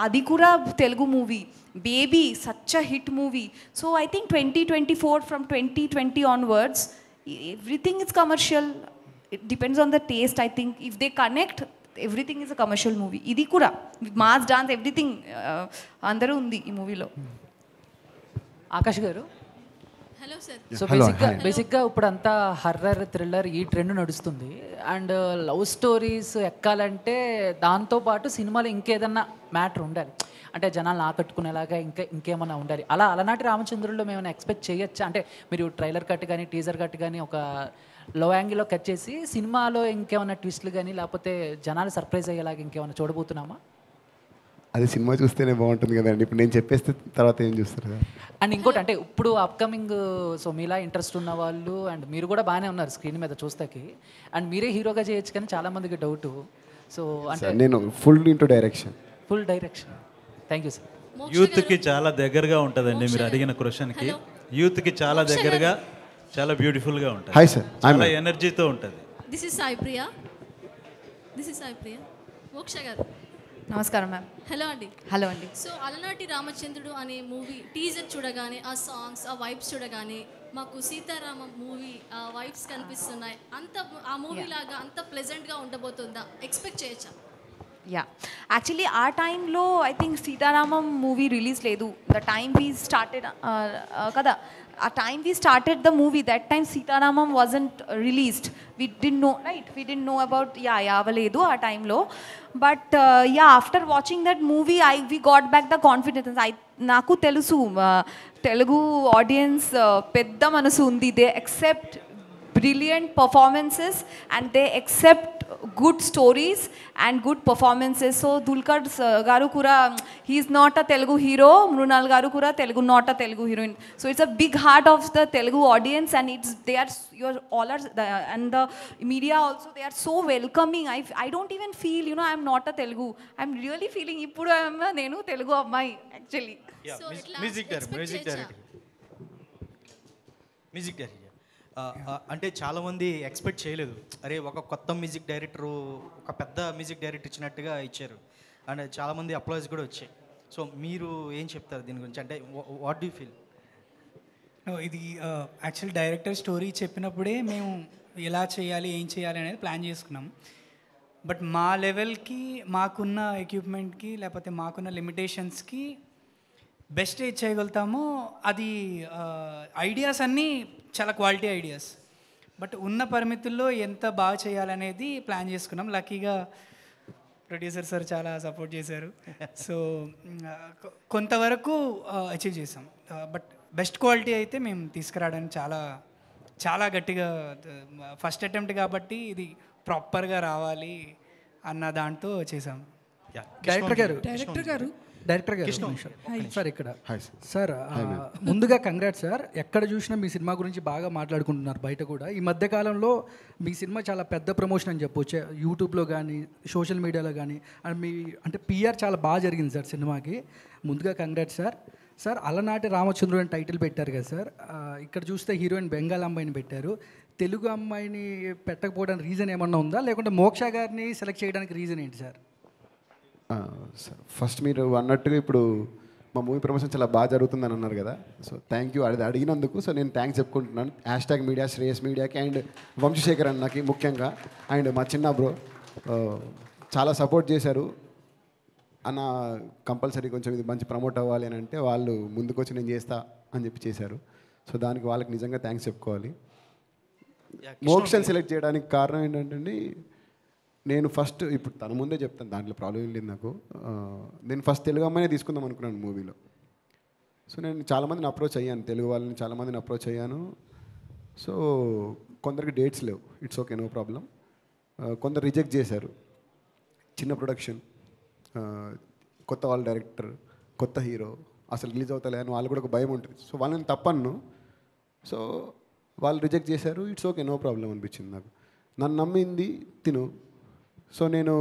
adi kura Telugu movie. Baby, such a hit movie. So I think 2024, from 2020 onwards, everything is commercial. It depends on the taste, I think. If they connect, everything is a commercial movie. Idi kura mass dance, everything andaru undi ee movie lo. Akash garu, hello sir. So బేసిక్గా ఇప్పుడు అంతా horror thriller ఈ trend నడుస్తుంది, and love stories ఎక్కాలంటే దాంతోపాటు సినిమాలో ఇంకేదన్నా matter ఉండాలి, అంటే జనాలను ఆకట్టుకునేలాగా ఇంకేమన్నా ఉండాలి. అలా అలనాటి రామచంద్రుల్లో మేము ఎక్స్పెక్ట్ చేయొచ్చా? అంటే మీరు ట్రైలర్ కట్ కానీ టీజర్ కట్ కానీ ఒక లో యాంగిల్లో కట్ చేసి సినిమాలో ఇంకేమైనా ట్విస్ట్లు కానీ లేకపోతే జనాలు సర్ప్రైజ్ అయ్యేలాగా ఇంకేమైనా చూడబోతున్నామా? అది సినిమా చూస్తేనే బాగుంటుంది కదండి. ఇప్పుడు నేను చెప్పేస్తే తర్వాత ఏం చూస్తారు కదా. అండ్ ఇంకోటి అంటే ఇప్పుడు అప్కమింగ్ సో మీలా ఇంట్రెస్ట్ ఉన్న వాళ్ళు అండ్ మీరు కూడా బాగానే ఉన్నారు స్క్రీన్ మీద చూస్తాకి, అండ్ మీరే హీరోగా చేయొచ్చు కానీ చాలామందికి డౌట్. సో అంటే నేను full into direction. Full direction. Thank you sir. యూత్కి చాలా దగ్గరగా ఉంటుందండి మీరు అడిగిన క్వశ్చన్కి. యూత్కి చాలా దగ్గరగా, చాలా బ్యూటిఫుల్గా ఉంటుంది. Hi sir. చాలా ఎనర్జీతో ఉంటుంది. దిస్ ఇస్ సాయి ప్రియ. మోక్ష గారు నమస్కారం మ్యామ్. హలో అండి. హలో అండి. సో అలనాటి రామచంద్రుడు అనే మూవీ టీజర్ చూడగానే, ఆ సాంగ్స్, ఆ వైబ్స్ చూడగానే మాకు సీతారామం మూవీ ఆ వైబ్స్ కనిపిస్తున్నాయి. అంత ఆ మూవీ లాగా అంత ప్లెజెంట్గా ఉండబోతుందా? ఎక్స్పెక్ట్ చేయొచ్చా? యా, యాక్చువల్లీ ఆ టైంలో I think Sitaramam movie release లేదు. ద టైమ్ వీ స్టార్టెడ్ కదా, ఆ time we started the movie, that time Sitaramam wasn't released. We didn't know right, we didn't know about అవ్వలేదు ఆ టైంలో. But after watching that movie we got back the confidence. నాకు తెలుసు Telugu audience పెద్ద మనసు ఉంది. They accept brilliant performances and they accept good stories and good performances. So Dulquer garu kura, he is not a Telugu hero, Mrunal garu kura Telugu not a Telugu heroine. So it's a big heart of the Telugu audience, and it's they are your all are and the media also, they are so welcoming. I don't even feel, you know, I'm not a Telugu. I'm really feeling ippudu I am nenu Telugu ammai actually. Yeah, music director అంటే చాలామంది expect చేయలేదు. అరే ఒక కొత్త music director, ఒక పెద్ద music director ఇచ్చినట్టుగా ఇచ్చారు అండ్ చాలామంది అప్లాయిస్ కూడా వచ్చాయి. సో మీరు ఏం చెప్తారు దీని గురించి? అంటే వాట్ డూ ఫీల్? ఇది యాక్చువల్ డైరెక్టర్ స్టోరీ చెప్పినప్పుడే మేము ఎలా చేయాలి, ఏం చేయాలి అనేది ప్లాన్ చేసుకున్నాం. బట్ మా లెవెల్కి, మాకున్న ఎక్విప్మెంట్కి, లేకపోతే మాకున్న లిమిటేషన్స్కి బెస్ట్ ఏది చేయగలుగుతామో అది, ఐడియాస్ అన్నీ చాలా క్వాలిటీ ఐడియాస్, బట్ ఉన్న పరిమితుల్లో ఎంత బాగా చేయాలనేది ప్లాన్ చేసుకున్నాం. లక్కీగా ప్రొడ్యూసర్ సార్ చాలా సపోర్ట్ చేశారు. సో కొంతవరకు అచీవ్ చేసాం. బట్ బెస్ట్ క్వాలిటీ అయితే మేము తీసుకురావడానికి చాలా చాలా గట్టిగా, ఫస్ట్ అటెంప్ట్ కాబట్టి ఇది ప్రాపర్గా రావాలి అన్న దాంతో చేసాం. డైరెక్టర్ గారు సార్ ఇక్కడ సార్ ముందుగా కంగ్రాట్స్ సార్. ఎక్కడ చూసినా మీ సినిమా గురించి బాగా మాట్లాడుకుంటున్నారు బయట కూడా. ఈ మధ్య కాలంలో మీ సినిమా చాలా పెద్ద ప్రమోషన్ అని చెప్పొచ్చు, యూట్యూబ్లో కానీ సోషల్ మీడియాలో కానీ. అండ్ మీ అంటే పిఆర్ చాలా బాగా జరిగింది సార్ సినిమాకి. ముందుగా కంగ్రాట్స్ సార్. సార్ అలనాటి రామచంద్రుడు అని టైటిల్ పెట్టారు కదా సార్, ఇక్కడ చూస్తే హీరోయిన్ బెంగాల్ అమ్మాయిని పెట్టారు. తెలుగు అమ్మాయిని పెట్టకపోవడానికి రీజన్ ఏమన్నా ఉందా, లేకుంటే మోక్ష గారిని సెలెక్ట్ చేయడానికి రీజన్ ఏంటి సార్? సార్ ఫస్ట్ మీరు అన్నట్టుగా ఇప్పుడు మా మూవీ ప్రమోషన్ చాలా బాగా జరుగుతుందని అన్నారు కదా, సో థ్యాంక్ యూ అది అడిగినందుకు. సో నేను థ్యాంక్స్ చెప్పుకుంటున్నాను #మీడియా, శ్రేయస్ మీడియాకి అండ్ వంశశేఖర్ అన్నకి ముఖ్యంగా, అండ్ మా చిన్న బ్రో చాలా సపోర్ట్ చేశారు అన్న. కంపల్సరీ కొంచెం ఇది మంచి ప్రమోట్ అవ్వాలి అని అంటే వాళ్ళు ముందుకు వచ్చి నేను చేస్తా అని చెప్పి చేశారు. సో దానికి వాళ్ళకి నిజంగా థ్యాంక్స్ చెప్పుకోవాలి. మోక్షని సెలెక్ట్ చేయడానికి కారణం ఏంటంటే, నేను ఫస్ట్ ఇప్పుడు తన ముందే చెప్తాను, దాంట్లో ప్రాబ్లం ఏం లేదు నాకు. నేను ఫస్ట్ తెలుగు అమ్మాయినే తీసుకుందాం అనుకున్నాను మూవీలో. సో నేను చాలామందిని అప్రోచ్ అయ్యాను, తెలుగు వాళ్ళని చాలామందిని అప్రోచ్ అయ్యాను. సో కొందరికి డేట్స్ లేవు, ఇట్స్ ఓకే, నో ప్రాబ్లం. కొందరు రిజెక్ట్ చేశారు. చిన్న ప్రొడక్షన్, కొత్త వాళ్ళ డైరెక్టర్, కొత్త హీరో, అసలు రిలీజ్ అవుతలే అని వాళ్ళు కూడా ఒక భయం ఉంటుంది. సో వాళ్ళని తప్పను. సో వాళ్ళు రిజెక్ట్ చేశారు, ఇట్స్ ఓకే, నో ప్రాబ్లం అనిపించింది నాకు. నన్ను నమ్మింది తిను. సో నేను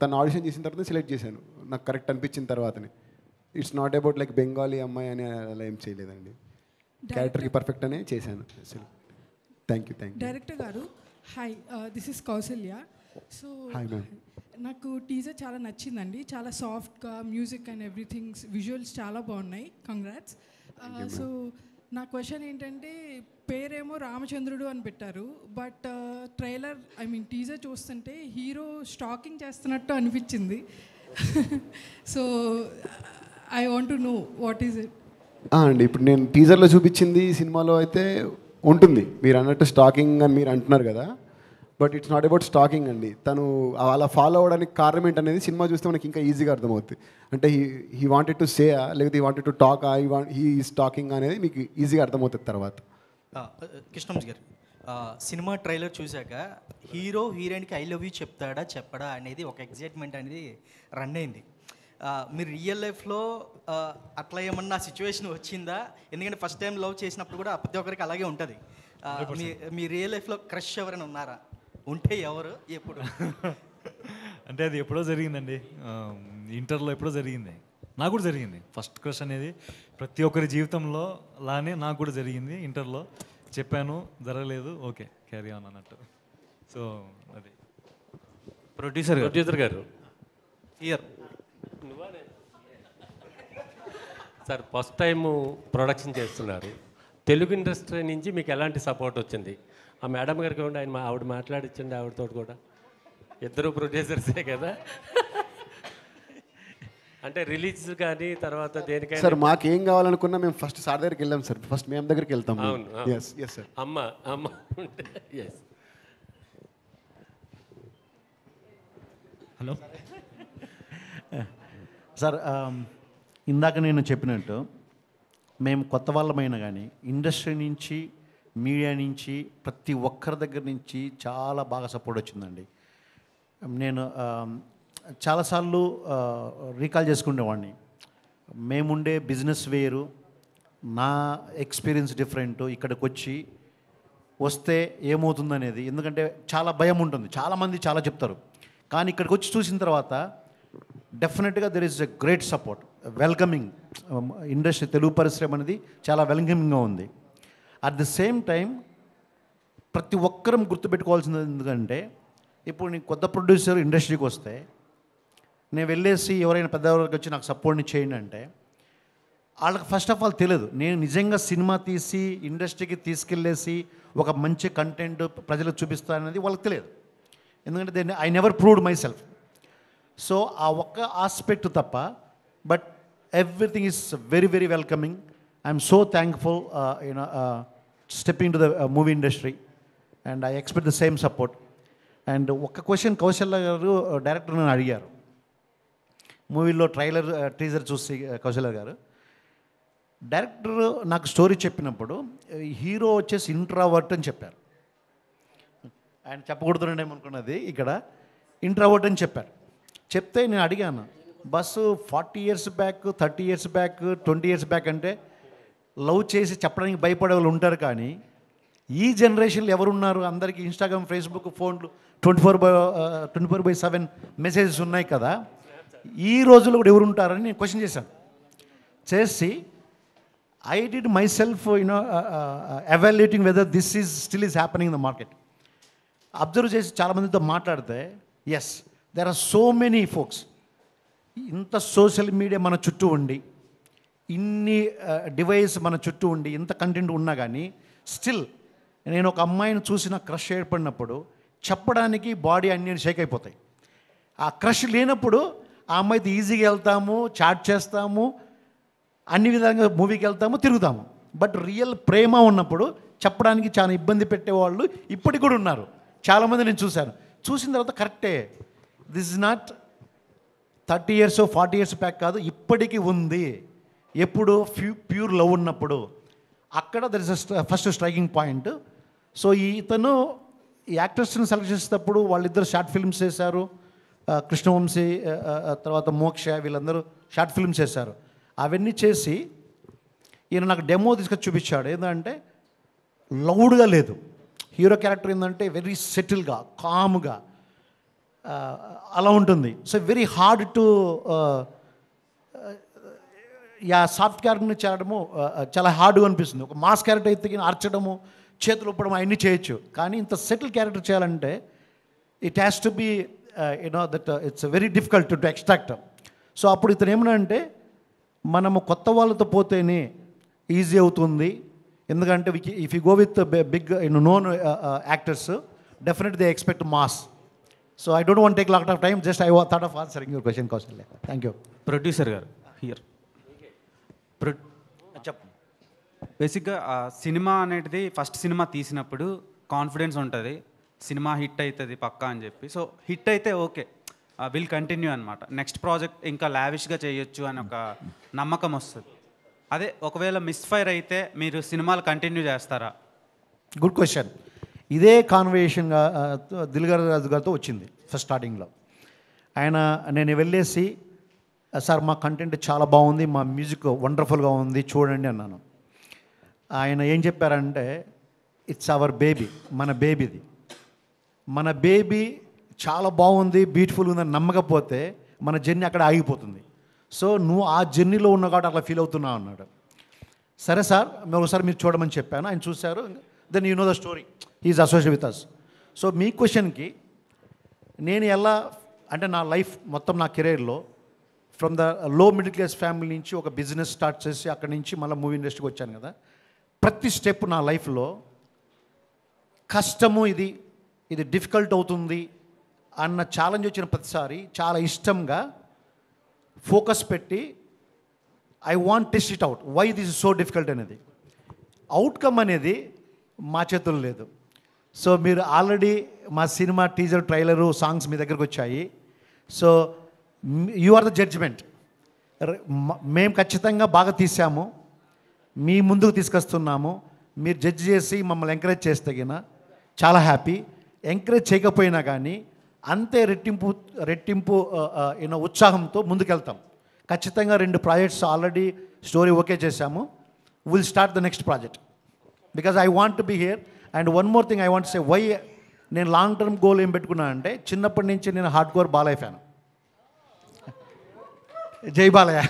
తను ఆడిషన్ చేసిన తర్వాత సెలెక్ట్ చేశాను, నాకు కరెక్ట్ అనిపించిన తర్వాతనే. It's not about like Bengali అమ్మాయి అని అలా ఏం చేయలేదండి, క్యారెక్టర్కి పర్ఫెక్ట్ అనే చేశాను. Thank you. Director garu hi, this is Kausalya. So hi ma'am. నాకు టీజర్ చాలా నచ్చిందండి, చాలా సాఫ్ట్గా మ్యూజిక్ అండ్ ఎవ్రీథింగ్, విజువల్స్ చాలా బాగున్నాయి, కంగ్రాట్స్. సో నా క్వశ్చన్ ఏంటంటే, పేరేమో రామచంద్రుడు అని పెట్టారు, బట్ ట్రైలర్ టీజర్ చూస్తుంటే హీరో స్టాకింగ్ చేస్తున్నట్టు అనిపించింది. So I want to know what is it. అండి ఇప్పుడు నేను టీజర్లో చూపించింది సినిమాలో అయితే ఉంటుంది. మీరు అన్నట్టు స్టాకింగ్ అని మీరు అంటున్నారు కదా, but it's not about stalking అండి. తను అలా ఫాలో అవ్వడానికి కారణం ఏంటనేది సినిమా చూస్తే మనకి ఇంకా ఈజీగా అర్థమవుతుంది. అంటే హీ వాంటెడ్ టు సే లేకపోతే he wanted to talk, he is talking అనేది మీకు ఈజీగా అర్థమవుతుంది తర్వాత. కృష్ణంజ్ గారు, సినిమా ట్రైలర్ చూశాక హీరో హీరోయిన్కి ఐ లవ్ యూ చెప్తాడా చెప్పడా అనేది ఒక ఎగ్జైట్మెంట్ అనేది రన్ అయింది. మీరు రియల్ లైఫ్లో అట్లా ఏమన్నా సిచ్యువేషన్ వచ్చిందా? ఎందుకంటే ఫస్ట్ టైం లవ్ చేసినప్పుడు కూడా ప్రతి ఒక్కరికి అలాగే ఉంటుంది. మీ రియల్ లైఫ్లో క్రష్ ఎవరైనా ఉన్నారా? ఉంటే ఎవరు, ఎప్పుడు? అంటే అది ఎప్పుడో జరిగిందండి, ఇంటర్లో ఎప్పుడో జరిగింది. నాకు కూడా జరిగింది ఫస్ట్ క్రష్ అనేది. ప్రతి ఒక్కరి జీవితంలో లానే నాకు కూడా జరిగింది. ఇంటర్లో చెప్పాను, జరగలేదు, ఓకే క్యారీ ఆన్ అన్నట్టు. సో అది ప్రొడ్యూసర్ గారు year sir first time production చేస్తున్నారు. తెలుగు ఇండస్ట్రీ నుంచి మీకు ఎలాంటి సపోర్ట్ వచ్చింది? ఆ మేడం గారికి ఉండి ఆవిడ మాట్లాడించండి, ఆవిడతో కూడా. ఇద్దరు ప్రొడ్యూసర్సే కదా. అంటే రిలీజ్ కానీ తర్వాత దేనికైనా సార్ మాకేం కావాలనుకున్నా మేము ఫస్ట్ సార్ దగ్గరికి వెళ్ళాం సార్. ఫస్ట్ మేము దగ్గరికి వెళ్తాం. అవును, ఎస్ ఎస్ సార్. అమ్మ ఎస్. హలో సార్, ఇందాక నేను చెప్పినట్టు మేము కొత్త వాళ్ళమైనా కానీ ఇండస్ట్రీ నుంచి, మీడియా నుంచి, ప్రతి ఒక్కరి దగ్గర నుంచి చాలా బాగా సపోర్ట్ వచ్చిందండి. నేను చాలాసార్లు రీకాల్ చేసుకునేవాడిని. మేముండే బిజినెస్ వేరు, నా ఎక్స్పీరియన్స్ డిఫరెంట్. ఇక్కడికి వస్తే ఏమవుతుందనేది, ఎందుకంటే చాలా భయం ఉంటుంది. చాలామంది చాలా చెప్తారు, కానీ ఇక్కడికి వచ్చి చూసిన తర్వాత డెఫినెట్గా there is a great support, welcoming. Industry, Telugu పరిశ్రమ అనేది చాలా వెల్కమింగ్గా ఉంది. అట్ ది సేమ్ టైం ప్రతి ఒక్కరం గుర్తుపెట్టుకోవాల్సింది ఎందుకంటే, ఇప్పుడు నేను కొత్త ప్రొడ్యూసర్ ఇండస్ట్రీకి వస్తే నేను వెళ్ళేసి ఎవరైనా పెద్దవారికి వచ్చి నాకు సపోర్ట్ని చేయండి అంటే వాళ్ళకి ఫస్ట్ ఆఫ్ ఆల్ తెలియదు నేను నిజంగా సినిమా తీసి ఇండస్ట్రీకి తీసుకెళ్ళేసి ఒక మంచి కంటెంట్ ప్రజలకు చూపిస్తాననేది వాళ్ళకి తెలియదు. ఎందుకంటే then I never proved myself. So ఆ ఒక్క ఆస్పెక్ట్ తప్ప, but everything is very very welcoming. I'm so thankful stepping to the movie industry and I expect the same support. And ఒక్క క్వశ్చన్ కౌశల్య గారు డైరెక్టర్ నన్ను అడిగారు మూవీలో teaser చూసి. Kausalya garu director నాకు story చెప్పినప్పుడు హీరో వచ్చేసి ఇంట్రావర్ట్ అని చెప్పారు. ఆయన చెప్పకూడదు ఏమనుకున్నది, ఇక్కడ ఇంట్రావర్ట్ అని చెప్పారు. చెప్తే నేను అడిగాను, bus 40 years back, 30 years back, 20 years back అంటే లవ్ చేసి చెప్పడానికి భయపడే వాళ్ళు ఉంటారు, కానీ ఈ జనరేషన్లో ఎవరున్నారు? అందరికీ ఇన్స్టాగ్రామ్, ఫేస్బుక్, ఫోన్లు 24/7 మెసేజెస్ ఉన్నాయి కదా. ఈ రోజుల్లో కూడా ఎవరు ఉంటారని నేను క్వశ్చన్ చేశాను. చేసి I did myself evaluating whether this is still is happening in the market. Observe చేసి చాలామందితో మాట్లాడితే yes, there are so many folks. ఇంత సోషల్ మీడియా మన చుట్టూ ఉండి, ఇన్ని డివైస్ మన చుట్టూ ఉండి, ఇంత కంటెంట్ ఉన్నా కానీ స్టిల్ నేను ఒక అమ్మాయిని చూసిన క్రష్ ఏర్పడినప్పుడు చెప్పడానికి బాడీ అన్నీ షేక్ అయిపోతాయి. ఆ క్రష్ లేనప్పుడు ఆ అమ్మాయితో ఈజీగా వెళ్తాము, చాట్ చేస్తాము, అన్ని విధంగా మూవీకి వెళ్తాము, తిరుగుతాము. బట్ రియల్ ప్రేమ ఉన్నప్పుడు చెప్పడానికి చాలా ఇబ్బంది పెట్టేవాళ్ళు ఇప్పటికి కూడా ఉన్నారు. చాలామంది నేను చూశాను. చూసిన తర్వాత కరెక్టే, this is not 30 years 40 years back కాదు, ఇప్పటికీ ఉంది. ఎప్పుడు ప్యూర్ లవ్ ఉన్నప్పుడు అక్కడ there is first striking point. So ఇతను ఈ యాక్టర్స్ని సెలెక్ట్ చేసేటప్పుడు వాళ్ళిద్దరు షార్ట్ ఫిల్మ్స్ చేశారు. కృష్ణవంశీ, తర్వాత మోక్ష, వీళ్ళందరూ షార్ట్ ఫిల్మ్స్ చేశారు. అవన్నీ చేసి ఈయన నాకు డెమో తీసుకొచ్చి చూపించాడు. ఏంటంటే లౌడ్గా లేదు, హీరో క్యారెక్టర్ ఏంటంటే వెరీ సెటిల్గా, కామ్గా అలా ఉంటుంది. So very hard to soft క్యారెక్టర్ని చేయడము చాలా హార్డ్గా అనిపిస్తుంది. ఒక మాస్ క్యారెక్టర్ అయితే అర్చడము, చేతులు ఒప్పడం అవన్నీ చేయొచ్చు, కానీ ఇంత సెటిల్ క్యారెక్టర్ చేయాలంటే it has to be that it's very difficult to extract. So అప్పుడు ఇతను ఏమన్నా అంటే మనము కొత్త వాళ్ళతో పోతేనే ఈజీ అవుతుంది. ఎందుకంటే if you go with big known actors, definite they expect mass. So I don't want take lot of time, just I thought of answering your question Kausalya. Thank you. Producer garu here. చెప్పు. బేసిక్గా cinema అనేది first cinema తీసినప్పుడు confidence ఉంటుంది, cinema hit అవుతుంది పక్కా అని చెప్పి. So hit అయితే ఓకే, విల్ కంటిన్యూ అనమాట. నెక్స్ట్ ప్రాజెక్ట్ ఇంకా లావిష్గా చేయొచ్చు అని ఒక నమ్మకం వస్తుంది. అదే ఒకవేళ మిస్ఫైర్ అయితే మీరు సినిమాలు కంటిన్యూ చేస్తారా? Good question. ఇదే కాన్వర్సేషన్గా దిల్రాజు గారితో వచ్చింది ఫస్ట్ స్టార్టింగ్లో. ఆయన నేను వెళ్ళేసి సార్ మా కంటెంట్ చాలా బాగుంది, మా మ్యూజిక్ వండర్ఫుల్గా ఉంది చూడండి అన్నాను. ఆయన ఏం చెప్పారంటే ఇట్స్ అవర్ బేబీ, మన బేబీది, మన బేబీ చాలా బాగుంది బ్యూటిఫుల్ ఉందని నమ్మకపోతే మన జర్నీ అక్కడ ఆగిపోతుంది. సో నువ్వు ఆ జర్నీలో ఉన్న కాబట్టి అట్లా ఫీల్ అవుతున్నావు అన్నాడు. సరే సార్ ఒకసారి మీరు చూడమని చెప్పాను, ఆయన చూశారు. Then you know the story, is associate with us. So మీ క్వశ్చన్కి నేను ఎలా అంటే నా లైఫ్ మొత్తం నా కెరీర్లో from the low middle class family నుంచి ఒక బిజినెస్ స్టార్ట్ చేసి అక్కడి నుంచి మళ్ళీ మూవీ ఇండస్ట్రీకి వచ్చాను కదా. ప్రతి స్టెప్ నా లైఫ్లో కష్టము, ఇది డిఫికల్ట్ అవుతుంది అన్న ఛాలెంజ్ వచ్చిన ప్రతిసారి చాలా ఇష్టంగా ఫోకస్ పెట్టి I want test it out, why this is so difficult అనేది. అవుట్కమ్ అనేది మా చేతుల్లో లేదు. సో మీరు ఆల్రెడీ మా సినిమా టీజర్, ట్రైలరు, సాంగ్స్ మీ దగ్గరకు వచ్చాయి. So you are the judgement. మేము ఖచ్చితంగా బాగా తీసాము, మీ ముందుకు తీసుకొస్తున్నాము. మీరు జడ్జి చేసి మమ్మల్ని ఎంకరేజ్ చేస్తే గిన చాలా హ్యాపీ. ఎంకరేజ్ చేయకపోయినా కానీ అంతే రెట్టింపు ఉత్సాహంతో ముందుకెళ్తాం. ఖచ్చితంగా 2 ప్రాజెక్ట్స్ ఆల్రెడీ స్టోరీ ఓకే చేశాము. Will start the next project because I want to be here. And one more thing I want say why నేను లాంగ్ టర్మ్ గోల్ ఏం పెట్టుకున్నా అంటే చిన్నప్పటి నుంచి నేను హార్డ్ కోర్ బాలయ్య ఫ్యాన్. జై బాలయ్య.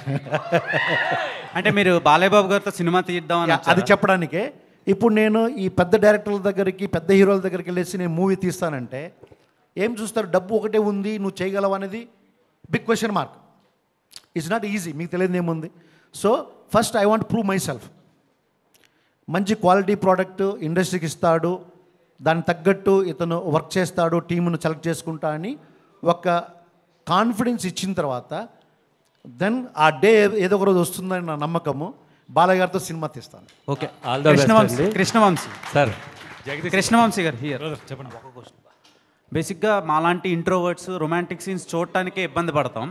అంటే మీరు బాలయ్య బాబు గారితో సినిమా తీద్దామని అది చెప్పడానికే. ఇప్పుడు నేను ఈ పెద్ద డైరెక్టర్ల దగ్గరికి, పెద్ద హీరోల దగ్గరికి వెళ్ళేసి నేను మూవీ తీస్తానంటే ఏం చూస్తారు? డబ్బు ఒకటే ఉంది, నువ్వు చేయగలవు అనేది big question mark. It's not easy, మీకు తెలియదు ఏముంది. So first I want prove myself. మంచి క్వాలిటీ ప్రోడక్ట్ ఇండస్ట్రీకి ఇస్తాడు, దానికి తగ్గట్టు ఇతను వర్క్ చేస్తాడు, టీమును సెలెక్ట్ చేసుకుంటా అని ఒక కాన్ఫిడెన్స్ ఇచ్చిన తర్వాత దెన్ ఆ డే ఏదో ఒక రోజు వస్తుందని నా నమ్మకము. బాలయ్య గారితో సినిమా తీస్తాను. ఓకే, ఆల్ ద బెస్ట్ అండి. కృష్ణవంశీ సార్, కృష్ణవంశీ గారు హియర్. చెప్పండి. బేసిక్గా మాలాంటి ఇంట్రోవర్ట్స్ రొమాంటిక్ సీన్స్ చూడటానికే ఇబ్బంది పడతాం.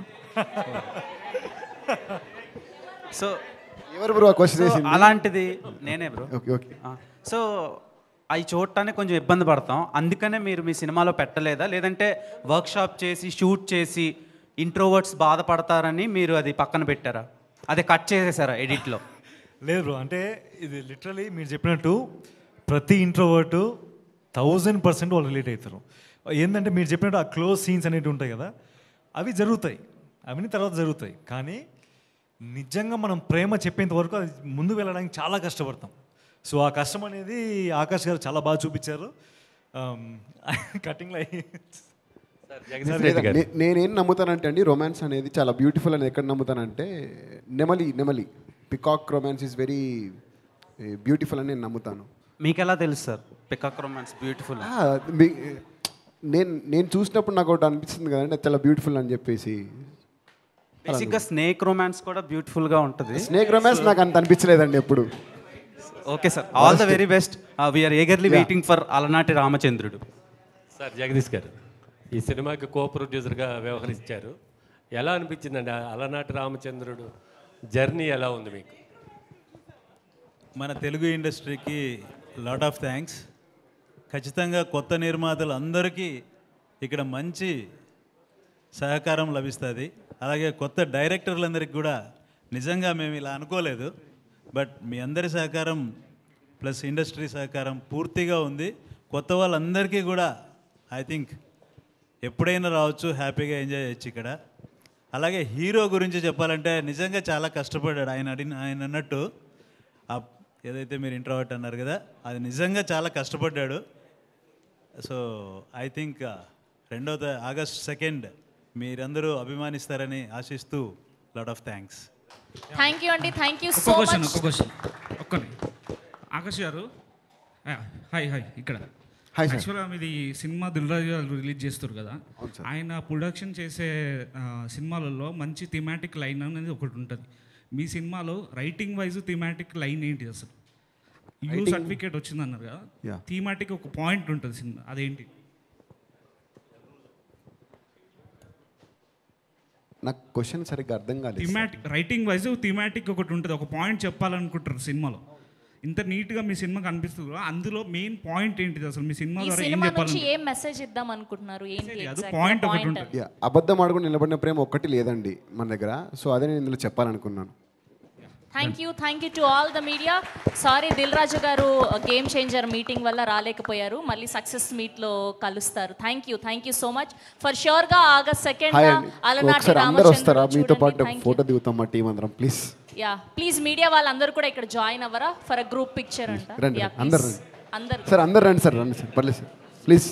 సో ఎవరు బ్రో క్వశ్చన్ చేసింది? అలాంటిది నేనే బ్రో. Okay okay. సో అవి చూడటానికి కొంచెం ఇబ్బంది పడతాం. అందుకనే మీరు మీ సినిమాలో పెట్టలేదా, లేదంటే వర్క్షాప్ చేసి షూట్ చేసి ఇంట్రోవర్ట్స్ బాధపడతారని మీరు అది పక్కన పెట్టారా, అదే కట్ చేసేసారా ఎడిట్లో? లేదు బ్రో, అంటే ఇది లిటరలీ మీరు చెప్పినట్టు ప్రతి ఇంట్రోవర్టు 1000% వాళ్ళు రిలేట్ అవుతారు. ఏంటంటే మీరు చెప్పినట్టు ఆ క్లోజ్ సీన్స్ అనేవి ఉంటాయి కదా, అవి జరుగుతాయి, అవన్నీ తర్వాత జరుగుతాయి. కానీ నిజంగా మనం ప్రేమ చెప్పేంత వరకు అది ముందు వెళ్ళడానికి చాలా కష్టపడతాం. సో ఆ కష్టం అనేది ఆకాష్ గారు చాలా బాగా చూపించారు. కటింగ్లో నేనేం నమ్ముతానంటే అండి, రొమాన్స్ అనేది చాలా బ్యూటిఫుల్ అని ఎక్కడ నమ్ముతానంటే నెమలి peacock romance is very beautiful అని నేను నమ్ముతాను. మీకు ఎలా తెలుసు సార్ పికాక్ రొమాన్స్ బ్యూటిఫుల్? నేను చూసినప్పుడు నాకు ఒకటి అనిపిస్తుంది కదండి, చాలా బ్యూటిఫుల్ అని చెప్పేసి. బేసిక్గా స్నేక్ రొమాన్స్ కూడా బ్యూటిఫుల్గా ఉంటుంది. స్నేక్ రొమాన్స్ నాకు అంత అనిపించలేదండి ఎప్పుడు. Okay sir, all the very best. We are eagerly waiting for Alanati Ramachandrudu. Sir Jagadish గారు, ఈ సినిమాకి కో ప్రొడ్యూసర్గా వ్యవహరించారు. ఎలా అనిపించిందండి అలనాటి రామచంద్రుడు జర్నీ ఎలా ఉంది మీకు? మన తెలుగు ఇండస్ట్రీకి లాట్ ఆఫ్ థ్యాంక్స్. ఖచ్చితంగా కొత్త నిర్మాతలు అందరికీ ఇక్కడ మంచి సహకారం లభిస్తుంది. అలాగే కొత్త డైరెక్టర్లందరికీ కూడా నిజంగా మేము ఇలా అనుకోలేదు, బట్ మీ అందరి సహకారం ప్లస్ ఇండస్ట్రీ సహకారం పూర్తిగా ఉంది. కొత్త వాళ్ళందరికీ కూడా ఐ థింక్ ఎప్పుడైనా రావచ్చు, హ్యాపీగా ఎంజాయ్ చేయొచ్చు ఇక్కడ. అలాగే హీరో గురించి చెప్పాలంటే నిజంగా చాలా కష్టపడ్డాడు. ఆయన అన్నట్టు ఏదైతే మీరు ఇంట్రోవర్ట్ అన్నారు కదా, అది నిజంగా చాలా కష్టపడ్డాడు. సో ఐ థింక్ 2వ ఆగస్ట్ 2 మీరందరూ అభిమానిస్తారని ఆశిస్తూ lot of thanks. Thank you అండి, థ్యాంక్ యూ సో మచ్. ఒక క్వశ్చన్ ఆకాష్ గారు, హాయ్ ఇక్కడ యాక్చువల్గా మీది సినిమా దిల్రాజు గారు రిలీజ్ చేస్తారు కదా, ఆయన ప్రొడక్షన్ చేసే సినిమాలలో మంచి థీమాటిక్ లైన్ అనేది ఒకటి ఉంటుంది. మీ సినిమాలో రైటింగ్ వైజ్ థీమాటిక్ లైన్ ఏంటి అసలు? యూ సర్టిఫికేట్ వచ్చింది అన్నారు కదా, థీమాటిక్ ఒక పాయింట్ ఉంటుంది సినిమా, అదేంటి? నాకు క్వశ్చన్ సరిగ్గా అర్థం కాలేదు. థీమాటిక్ రైటింగ్ వైజ్ థీమాటిక్ ఒకటి ఉంటుంది, ఒక పాయింట్ చెప్పాలనుకుంటారు సినిమాలో. ఇంత నీట్గా మీ సినిమా కనిపిస్తుంది, అందులో మెయిన్ పాయింట్ ఏంటిది అసలు? మీ సినిమా ఈ ద్వారా ఏం సినిమా నుంచి చెప్పాలి? ఏం మెసేజ్ ఇద్దాం అనుకుంటున్నారు? ఏంటి అది exact పాయింట్ ఒకటి point? ఉంటుంది. యా, అబద్ధం ఆడుకుని నిలబడిన ప్రేమ ఒక్కటి లేదండి మన దగ్గర. సో అదే నేను ఇందులో చెప్పాలనుకున్నాను. Thank you to all the media. Sorry Dil Raju garu game changer meeting వల్ల రాలేకపోయారు, మళ్ళీ సక్సెస్ మీట్లో కలుస్తారు. Thank you so much. For ష్యూర్గా August 2nd హాయ్ అండి, అలనాటి ఒకసారి అందరు వస్తారా? రామచంద్రుడు మీతో చూడండి. పాటు Thank you. ఫోటో దిగుతాం మా టీం అందరం ప్లీజ్. యా ప్లీజ్ మీడియా వాళ్ళందరూ కూడా ఇక్కడ జాయిన్ అవ్వరా ఫర్ అ గ్రూప్ పిక్చర్ అంట? రండి యా అందరు అందరు సార్, అందరు రండి సార్, రండి సార్, పర్లేదు సార్ ప్లీజ్.